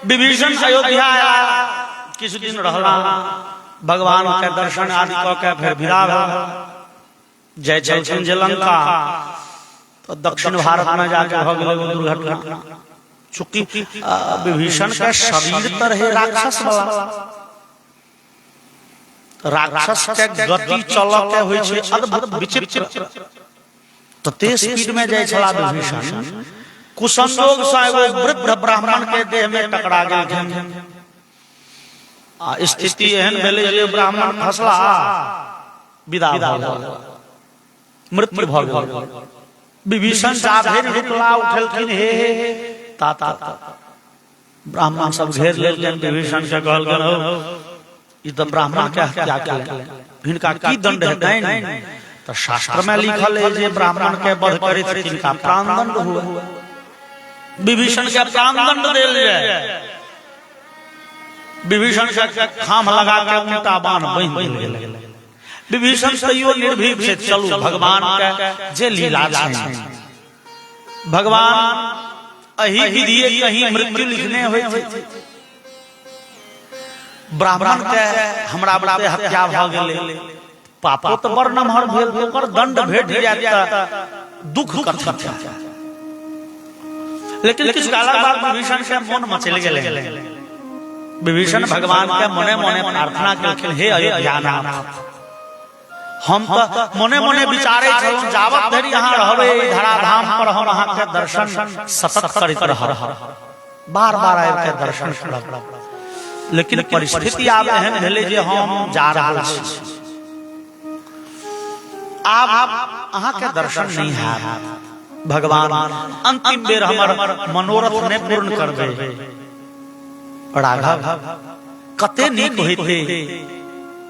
S2: विभीषण अयोध्या आया, किछ दिन रहला, भगवान के दर्शन आदि क के फिर विदा भेल। जय छलखिन जे लंका, तो दक्षिण भारत में जाके भ गेलै दुर्घटना। चूंकि विभीषण के शरीर तर है राक्षस वाला, राक्षस के गति चल के होइ छै अद्भुत विचित्र। तो तेज स्पीड में जाय छला विभीषण, कुसंजोग से एगो वृद्ध ब्राह्मण के देह में टकरा गेल। स्थिति एहन भेलै जे ब्राह्मण खसला, विदा भ गेल, मृत्यु भ गेल। विभीषण जाधरि रुकला, उठलखिन हे ता ब्राह्मण सब घेर लेलखिन। विभीषण के कहलखिन ये तो ब्राह्मण के हत्या केलन हिनका की दंड हेतैन तो शास्त्र में लिखल है जे ब्राह्मण के वध करे तिनका प्राणदंड हुआ। विभीषण के प्राणदंड देल जाय, विभीषण के खाम लगा के उल्टा बाण बहिन गेल। विभीषण तैयो निर्भीक से चलू भगवान के जे लीला छै, भगवान अही विधि कहीं मृत्यु लिखने होय छै। ब्राह्मण के हमरा बड़े हत्या भ गेलै, पापो तो बड़ नमहर भेल, ओकर दंड भेट जायत त दुख कथि। लेकिन किछु कालक बाद विभीषण के मन मचल गेलै। विभीषण भगवान के मने मने प्रार्थना केलखिन, हे अयोध्यानाथ हम तो मने मने विचारे छलहुँ जावत धरि यहाँ रहबै धराधाम पर हम अहाँ के दर्शन सतत करैत रहब, बार बार आबि के दर्शन करब। लेकिन परिस्थिति आब एहन भेलै जे हम जा रहल छी, आब अहाँ के दर्शन नहीं हैत। भगवान अंतिम बेर हमर मनोरथ ने पूर्ण करबै। राघव कते नीक होइते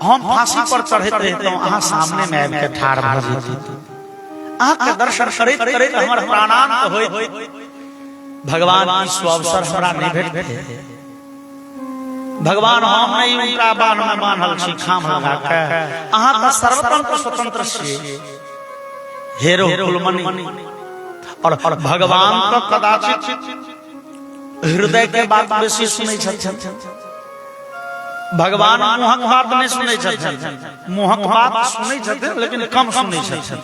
S2: हम फांसी पर चढ़ैत रहितौं, अहाँ सामने में आबि के ठाढ़ भ जैतियै, अहाँ के दर्शन करैत करैत हमर प्राणांत होइत। भगवान की सुअवसर हमरा नहीं भेटतै। भगवान हम नहीं उनका बाण में बांधल छी खाम लगा के, अहाँ त सर्वतंत्र स्वतंत्र छी हेरो कुलमणि। और भगवान तो कदाचित हृदय के बात बेसी सुनै छथिन, भगवान मुहक बात नहीं सुनै छथिन। मुहक बात सुनै छथिन लेकिन कम सुनै छथिन।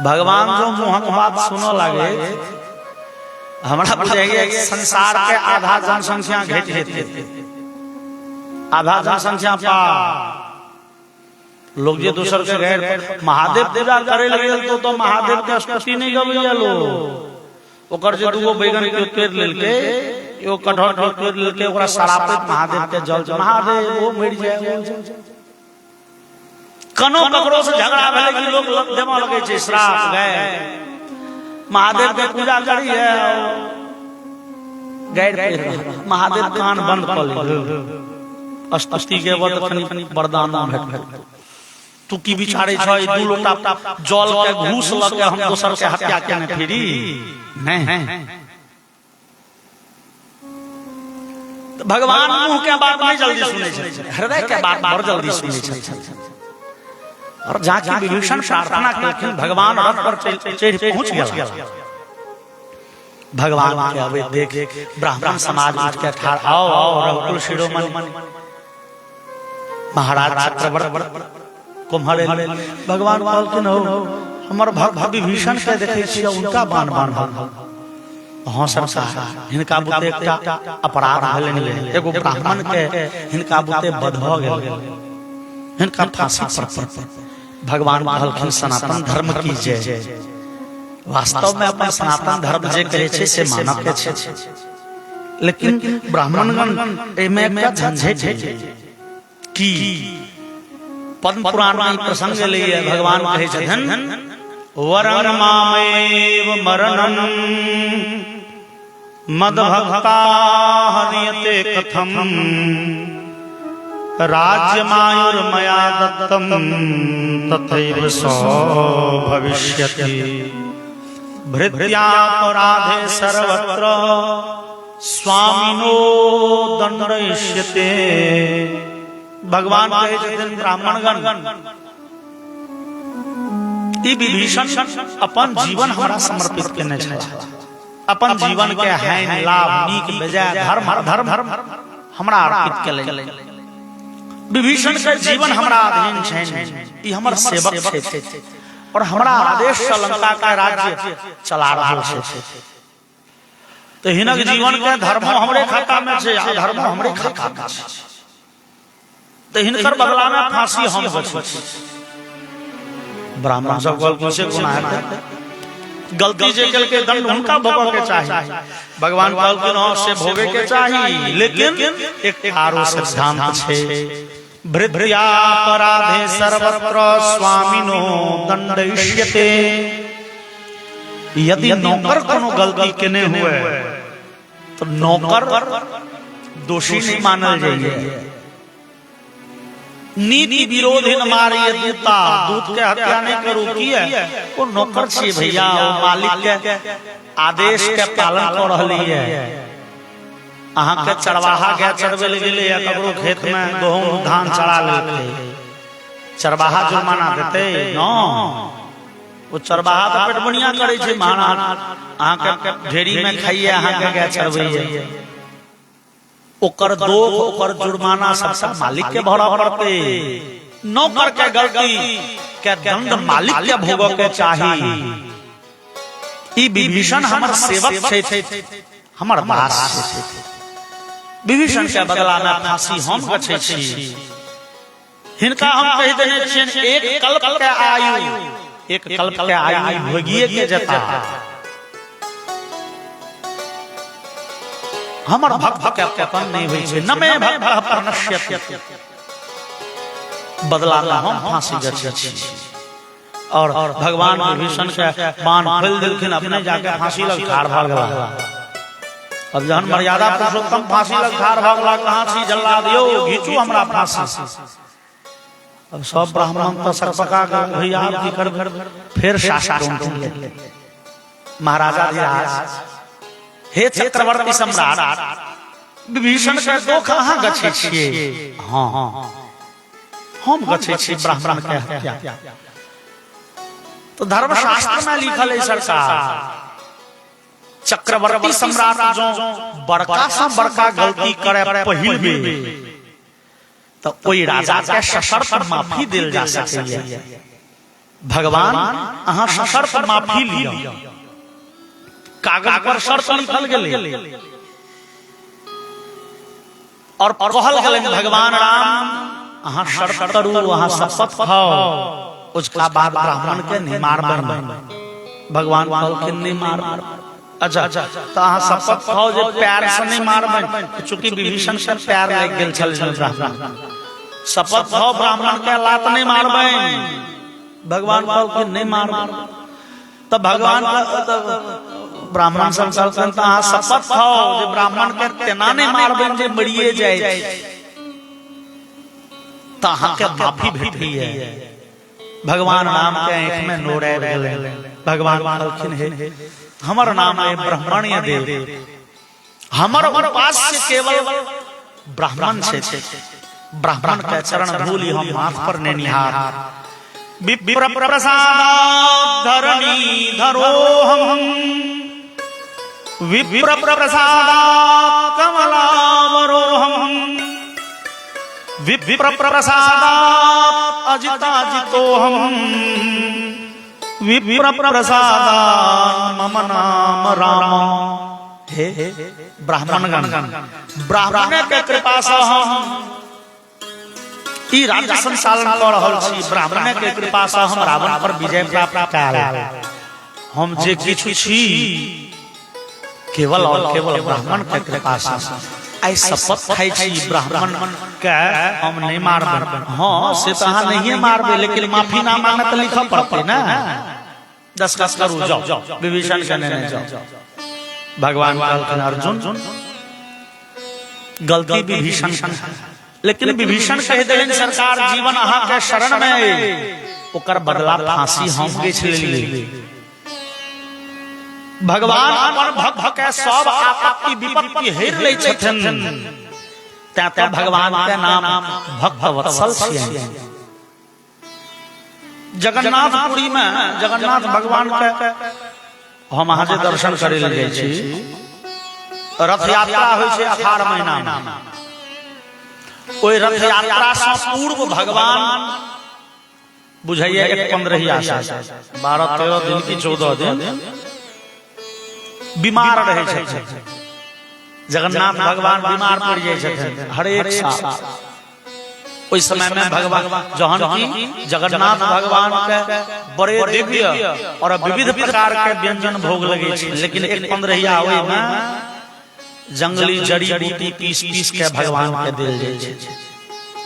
S2: भगवान जो मुहक बात सुनो लागे, हमरा बुझाइए संसार के आधा जनसंख्या घट जेतै, आधा जनसंख्या पा लोग जे दोसर के गैर महादेव पूजा करे लगल तो महादेव के स्तुति नहीं गबैया लोग। ओकर जे दूगो बैगन के पेड़ लेलके, एगो कटहर के पेड़ लेलके, ओकरा सरापित महादेव के जल महादेव वो मर जाए। कनो ककरो से झगड़ा भेलै कि लोग देवा लगे छै श्राप गए, महादेव के पूजा करी है गैर पेड़ महादेव कान बंद कर ले, स्तुति के वद कनी वरदान भेट। तू की विचारे छ दू लोटा जल के घूस ल के हम दोसर के हत्या केने फिरी नहीं। भगवान मुंह के बात नहीं जल्दी सुनै छै, हृदय के बात बड़ जल्दी सुनै छै। और जाके विभीषण प्रार्थना केलखिन, भगवान रथ पर चढ़ पहुंच गेला। भगवान के अबे देख ब्राह्मण समाज उठ के ठाड़, आओ आओ रघुकुल शिरोमणि महाराज चक्रवर्ती कुम्हरे। भगवान कहलखिन, हो हमर विभीषण के देखे छियै उनका बाण बांधल। हाँ सरकार हिनका बुते एकटा अपराध भेलनि, एगो ब्राह्मण के हिनका बुते वध भ गेल, हिनका फांसी पर। भगवान कहलखिन, सनातन धर्म की जय। वास्तव में अपन सनातन धर्म जे कहे छै से मानव के छै, लेकिन ब्राह्मणगण एमे एकटा झंझट छै कि पद्म पुराण में प्रसंग लिए भगवान कहे छथिन, वरन मामेव मरणं मदभक्ता हनियते कथम राज्यमायुर्मया दत्तम तथैव सो भविष्यति भृत्यापराधे सर्वत्र स्वामिनो दंडयिष्यते। भगवान कहे छथिन, ब्राह्मणगण ई विभीषण अपन जीवन हमरा समर्पित केने छै, अपन जीवन के हानि लाभ नीक बेजाय धर्म धर्म हमरा अर्पित केलै। विभीषण के जीवन हमरा अधीन छै, ई हमर सेवक छै और हमरा आदेश से लंका का राज्य चला रहल छै। तो हिनक जीवन के धर्म हमरे खाता में छै, अधर्म हमरे खाता में छै। तो हिनकर बदला में फांसी हम बचै छी। ब्राह्मण सब गलती से गुनाह है, गलती जे केल के दंड उनका भोगे के चाहिए। भगवान कहलखिन हां से भोगे के चाहिए, लेकिन एक आरो सिद्धांत छै, भृत्यापराधे सर्वत्र स्वामिनो दंडयिष्यते। यदि नौकर कोनो गलती केने हुए तो नौकर दोषी नहीं मानल जाइए, नीति विरोधी न मारिए दूता, दूत के हत्या नहीं करू किए वो नौकर छी भैया, वो मालिक के आदेश के पालन कर रही है। अहाँ के चरवाहा गया चरवे ले या ककरो खेत में गहूम धान चढ़ा लेते, चरवाहा जुर्माना देते न, वो चरवाहा तो पेट बुनिया करे छे महाराज, अहाँ के ढेरी में खाइए, अहाँ के गया चरवैये, ओकर दोख ओकर जुर्माना सब मालिक के भरा पड़ते। नौकर के गलती के दंड मालिक के भोग के चाही। ई विभीषण हमर सेवक छे, हमर दास छे, विभीषण के बदला में फांसी हम गछे छी। हिनका हम कह देने छियन एक कल्प के आयु, एक कल्प के आयु भोगिए के जता। हमर भक्त के पतन नहीं होई छे, न में भक्त परनश्यति, बदला में हम फांसी गछे छी। और भगवान विभीषण के बाण खोल देलखिन, अपने जाके फांसी लग ठाड़ भ गेला। अब जहन मर्यादा पुरुषोत्तम फांसी लग ठाड़ भ गेला, कहां छी जल्लाद दियो घीचू हमरा फांसी। अब सब ब्राह्मण तो सकपका के भैया की कर फिर शासन महाराजा धीराज, हे चक्रवर्ती सम्राट, विभीषण के दो कहां गछे छिए? हां हम गछे छी ब्राह्मण के हत्या। तो धर्मशास्त्र में लिखल है सरकार, चक्रवर्ती सम्राट जो बड़का से बड़का गलती करे पहिल में, तो कोई राजा के सशर्त माफी दिल जा सकैया। भगवान अहाँ सशर्त माफी लिया, कागज पर शर्त लिखल गेलै और कहल गेलै भगवान राम अहाँ शर्त करू, अहाँ शपथ खाओ, उसका बाद ब्राह्मण के नहीं मारबन। भगवान कहलखिन नहीं मारबन। अच्छा तो अहाँ शपथ खाओ जे प्यार से नहीं मारबन, चूंकि विभीषण से प्यार लग गेल छल ब्राह्मण, शपथ खाओ ब्राह्मण के लात नहीं मारबन। भगवान कहलखिन नहीं मारबन। तब भगवान ब्राह्मण सब कहलखिन त अहाँ शपथ खाओ जे ब्राह्मण के तेना नहीं मारबन जे मरिए जाए, त अहाँ के माफी भेटई है। भगवान राम के आंख में नोर आबि गेलै। भगवान कहलखिन हे हमर नाम है ब्राह्मण्य देव, हमर उपास्य केवल ब्राह्मण छे, ब्राह्मण के चरण धूलि हम माथ पर ने निहार। विप्र प्रसादात् धरणी धरोहम, विप्र प्रसादात् कमलावरोहम, विप्र प्रसादात् अजिताजितोहम, विप्र प्रसादात् मम नाम राम। हे ब्राह्मणगण, ब्राह्मण के कृपा से हम ई राज्य संचालन कर रहल छी। ब्राह्मण के कृपा से हम रावण पर विजय प्राप्त कएल। हम जे किछु छी केवल और केवल ब्राह्मण के कृपा से। आई शपथ खाई छी ब्राह्मण के हम नहीं मारबे। हां से तो अहाँ नहीं मारबे, लेकिन माफी ना मांगत तो लिखा पड़ते ना। 10 करू जाओ, विभीषण के ने जाओ। भगवान कहलखिन अर्जुन गलती विभीषण, लेकिन विभीषण कह देलन सरकार जीवन अहाँ के शरण में, ओकर बदला फांसी हम गेछ लेलिए। भगवान अपन भक्त के सब आपत्ति विपत्ति हेर लै छथिन, तें भगवान के नाम भक्त वत्सल छियनि। जगन्नाथपुरी में जगन्नाथ भगवान के हम अहाँ जे दर्शन करे ले जाइ छी, रथ यात्रा होइ छै अखाढ़ महीना में। ओई रथ यात्रा से पूर्व भगवान बुझाइए 15 से 12-13 दिन की 14 दिन बीमार रहे छथिन। जगन्नाथ भगवान बीमार पड़ जाए छथिन हर एक साल। उस समय में भगवान जहन की जगन्नाथ भगवान के बड़े दिव्य और विविध प्रकार के व्यंजन भोग लगे छे, लेकिन एक 15 ओई में जंगली जड़ी बूटी पीस के भगवान के दिल जाय छे।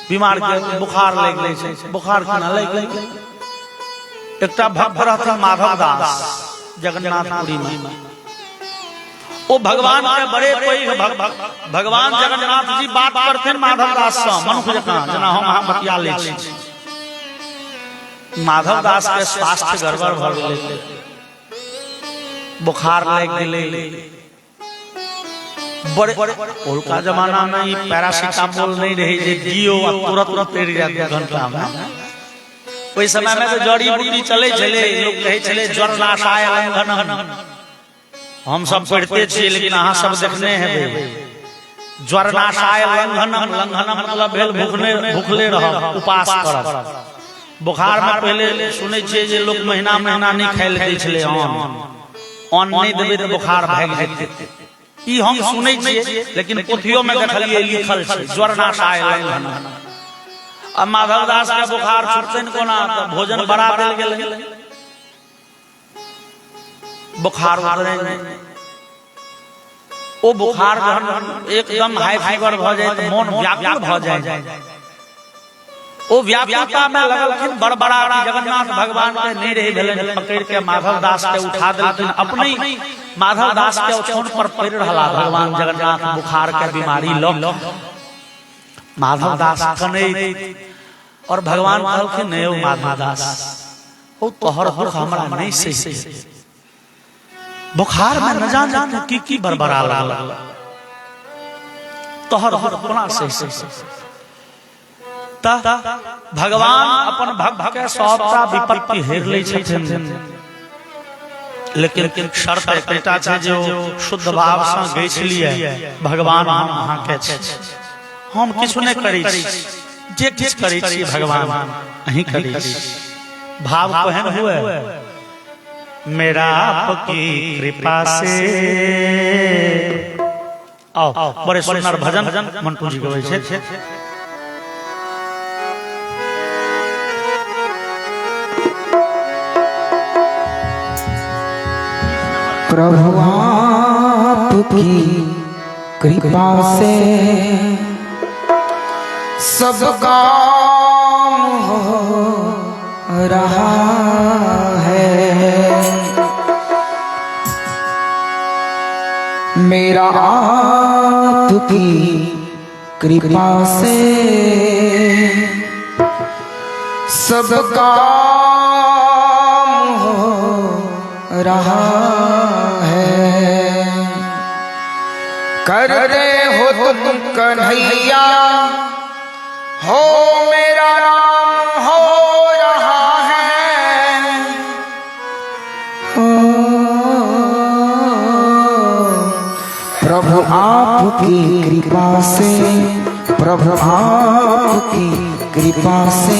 S2: बीमार के बुखार लग ले छे, बुखार केना लग ले? एकटा भक्त रहथिन माधव दास जगन्नाथपुरी में, वो भगवान के बड़े कोई भगवान जगन्नाथ जी बात करते माधव दास से मनुष्य जका जना हम बतिया ले छी। माधव दास के स्वास्थ्य गड़बड़ भ गेलै, बुखार लग गेलै बड़े उनका जमाना में ये पैरासिटामोल नहीं रही जे जियो तुरंत उतर जात घंटा में। ओई समय में तो जड़ी बूटी चले चले लोग कहे चले ज्वर नाशाय लंघन हम सब पढ़ते छी लेकिन अहाँ सब देखने हैं ज्वर नाशाय लंघन लंघन मतलब भेल भूखले रह उपास कर। बुखार में पहले सुनै छियै जे लोग महीना महीना नहीं खाय ले दै छलै अन्न नहीं देबै तो बुखार भाग जेतै। ई हम सुनै छियै लेकिन पोथियो में देखलियै लिखल छै ज्वर नाशाय लंघन। अब माधव दास के बुखार छुटतै न कोना तो भोजन बड़ा देल गेलै, बुखार उतरै नहीं। ओ बुखार एकदम हाई फीवर भ जाए तो मन व्याकुल भ जाए। ओ व्याकुलता में लगलखिन बड़बड़ा जगन्नाथ भगवान के नहीं रही भेलन पकड़ के माधव दास के उठा देलखिन अपने माधव दास के ओछन पर पड़ रहला भगवान जगन्नाथ बुखार के बीमारी लो। माधव दास कनै और भगवान कहलखिन नहीं ओ माधव दास ओ तोहर दुख हमरा नहीं सही, बुखार में न जाने की बरबरा लागल तोहर कोना सही। भगवान अपन भक्त के सबटा विपत्ति हेर लै छथिन लेकिन शर्त एकटा छै जे शुद्ध भाव से गैछलिए भगवान हम अहाँ के छै, हम किछु नहीं करै छी, जे किछ करै छी भगवान अहीं करै छी। भाव कहन हुए मेरा आपकी कृपा से आओ बड़े सुंदर भजन मंटू जी गबै छै।
S1: प्रभु आपकी कृपा से सब काम हो रहा है, मेरा आपकी कृपा से सब काम हो रहा है। कर दे हो तुम कन्हैया हो मेरा नाम हो रहा है, प्रभु आपकी कृपा से प्रभु आपकी कृपा से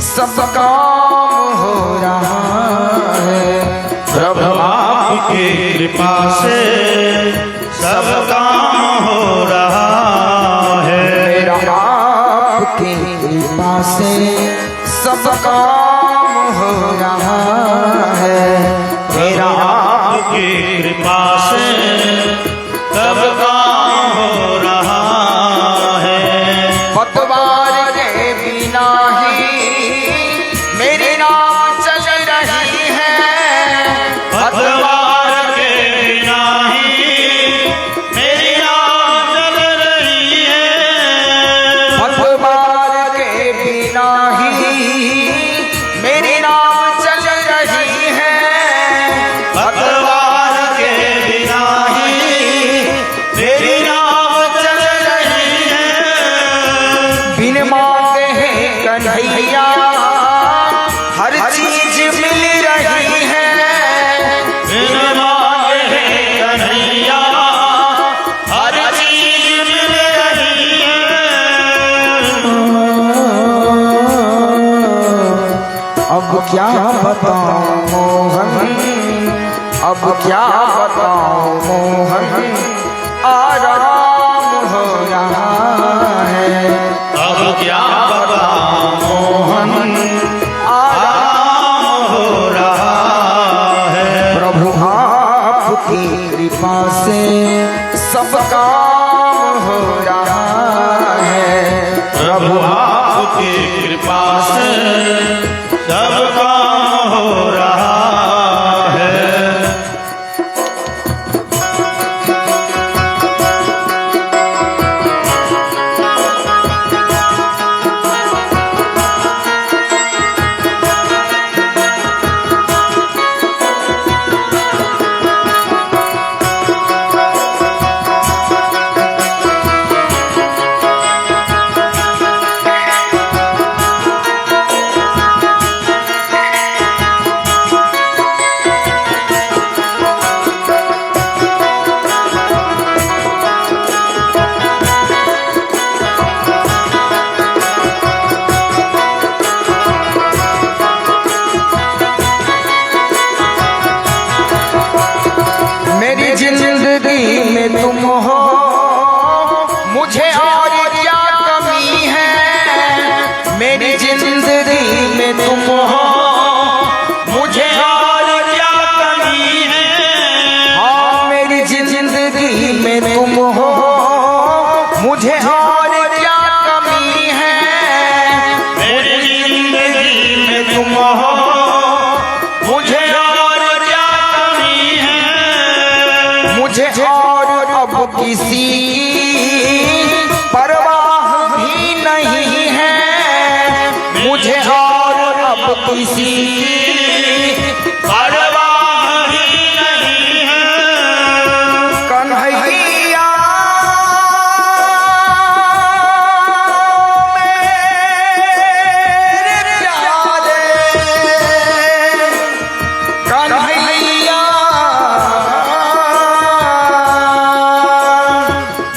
S1: सब काम हो रहा है,
S2: प्रभु आपकी कृपा से सब काम हो रहा है,
S1: मेरा आपकी कृपा से सब काम हो रहा है,
S2: मेरा आपकी कृपा से सब काम हो रहा है।
S1: पतवार के बिना ही मेरी नाव चल रही है,
S2: पतवार के बिना ही मेरी नाव चल रही है,
S1: पतवार के बिना ही मेरी नाव चल रही है,
S2: पतवार के बिना ही मेरी नाव चल रही है,
S1: बिन मांगे हैं कन्हैया हर चीज मिल रही है,
S2: बिन मांगे कन्हैया हर चीज मिल रही है।
S1: अब क्या बताऊं मोहन, अब क्या बताऊं मोहन, आराम हो रहा है,
S2: अब क्या बताऊं मोहन आराम हो रहा है,
S1: प्रभु आपकी कृपा से सब काम हो रहा है,
S2: प्रभु आपकी कृपा से सब काम हो रहा है।
S1: जिंदगी में तुम हो, मुझे और क्या कमी है।
S2: मेरी जिंदगी में तुम हो, मुझे और क्या कमी है।
S1: मुझे और अब किसी की परवाह भी नहीं है। मुझे और अब किसी की
S2: परवाह ही नहीं है।
S1: कन्हैया मेरे प्यारे, कन्हैया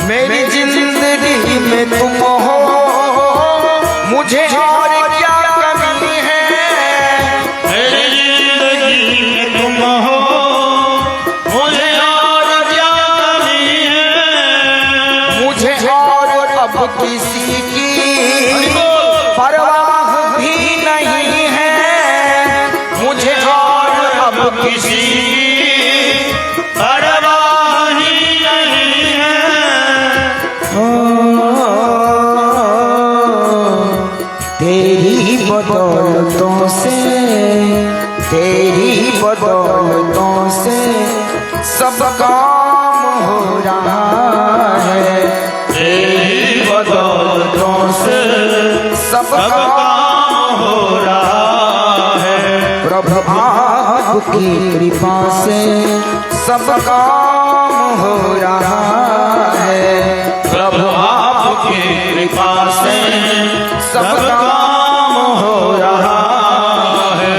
S1: मेरी जिंदगी में तुम हो, मुझे और क्या कमी है।
S2: मेरी जिंदगी में तुम हो, मुझे और क्या कमी है।
S1: मुझे और अब किसी की परवाह भी नहीं है। मुझे और अब
S2: किसी की परवाह ही नहीं है।
S1: तेरी बदौलतों से, तेरी बदौलतों से सब काम हो रहा है।
S2: तेरी बदौलतों से
S1: सब
S2: सब काम हो रहा है।
S1: प्रभु आपकी कृपा से सब काम हो रहा है।
S2: प्रभु आपकी कृपा से
S1: सब
S2: काम हो रहा है।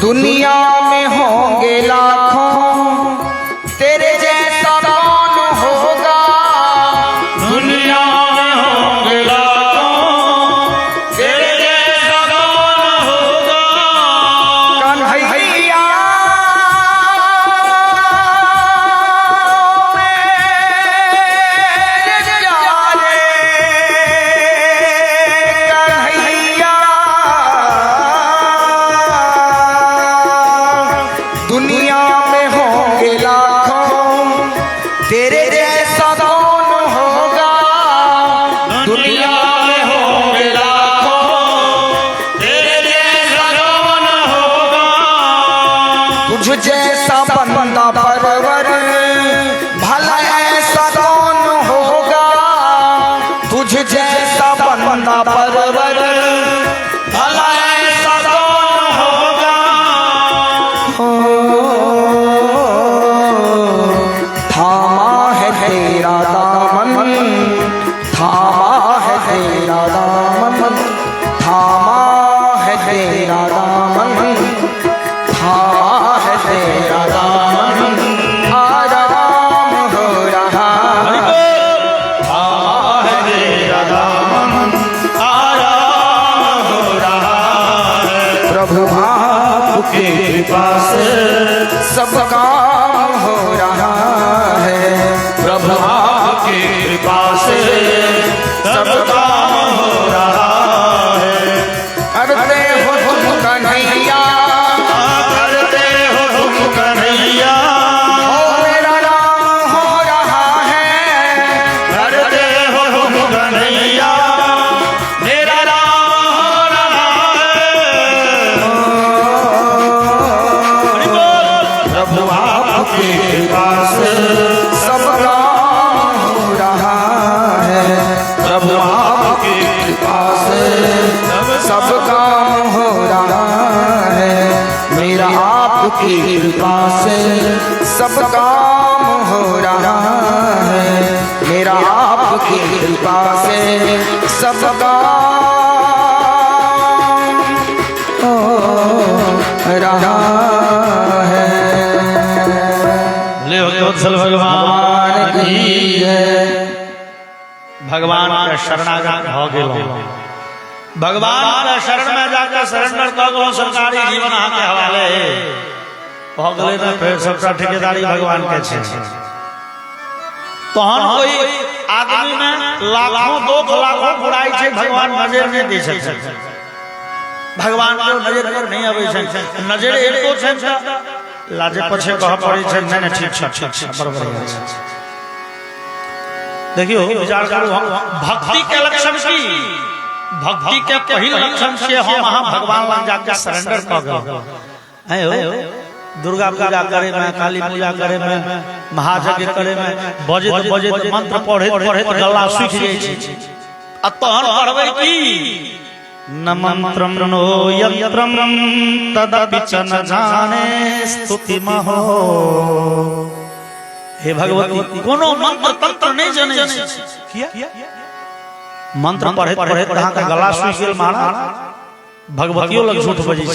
S1: दुनिया में होंगे लाखों, तेरे जैसा कौन होगा।
S2: दुनिया में होंगे लाखों, तेरे जैसा कौन होगा।
S1: कन्हैया मेरे प्यारे, कन्हैया दुनिया में होंगे लाखों, तेरे जैसा कौन होगा।
S2: दुनिया में होंगे लाखों, तेरे जैसा कौन होगा।
S1: तुझ जैसा बंदा परवर भला ऐसा कौन होगा। तुझ जैसा बंदा परवर
S2: भला ऐसा कौन होगा।
S1: थामा है तेरा दामन, थामा है तेरा दामन, थामा है तेरा दामन, थामा है तेरा दामन, आराम हो रहा है।
S2: है तेरा दामन, आराम हो रहा है।
S1: प्रभु आपकी
S2: कृपा से
S1: सब काम हो रहा है।
S2: प्रभु आपकी कृपा से सब काम हो रहा है।
S1: करते हो तुम कन्हैया,
S2: करते हो तुम कन्हैया,
S1: ओ मेरा नाम हो रहा है।
S2: करते हो तुम कन्हैया, मेरा नाम हो रहा है। हरि बोल। प्रभु आपकी कृपा से
S1: सब काम हो रहा है।
S2: प्रभु आपकी कृपा से
S1: सब काम हो रहा है। मेरा आपकी कृपा से सब काम हो रहा है। मेरा आपकी कृपा से सब काम
S2: वत्सल भगवान
S1: की जय।
S2: भगवान के शरणागत हो गेलो भगवान के शरण में जाकर सरेंडर कर गलो सरकारी जीवन अहाँ के हवाले हो गेले ना फिर सबका ठेकेदारी भगवान के छे तहन कोई आदमी में लाखों 2 लाखों बुराई छे भगवान नजर नहीं दे छे भगवान के नजर पर नहीं आवे छे नजर एको छे लाजे पछे कह पड़ी छे नहीं ठीक बराबर है देखियो विचार करो भक्ति के लक्षण की भक्ति के पहिल लक्षण से हम वहां भगवान लग जाकर सरेंडर कर गए हैं हो दुर्गा पूजा करे में काली पूजा करे में महायज्ञ करे में बजे मंत्र पढ़े गला सूख जाय छै आ तहन पढ़बै की न मंत्रम नो यंत्रम तदपि च न जाने स्तुति महो हे भगवती कोनो मंत्र तंत्र नहीं जाने किया मंत्र पढ़े अहाँ के गला सूख गेल महाराज भगवतियों लग झूठ बजी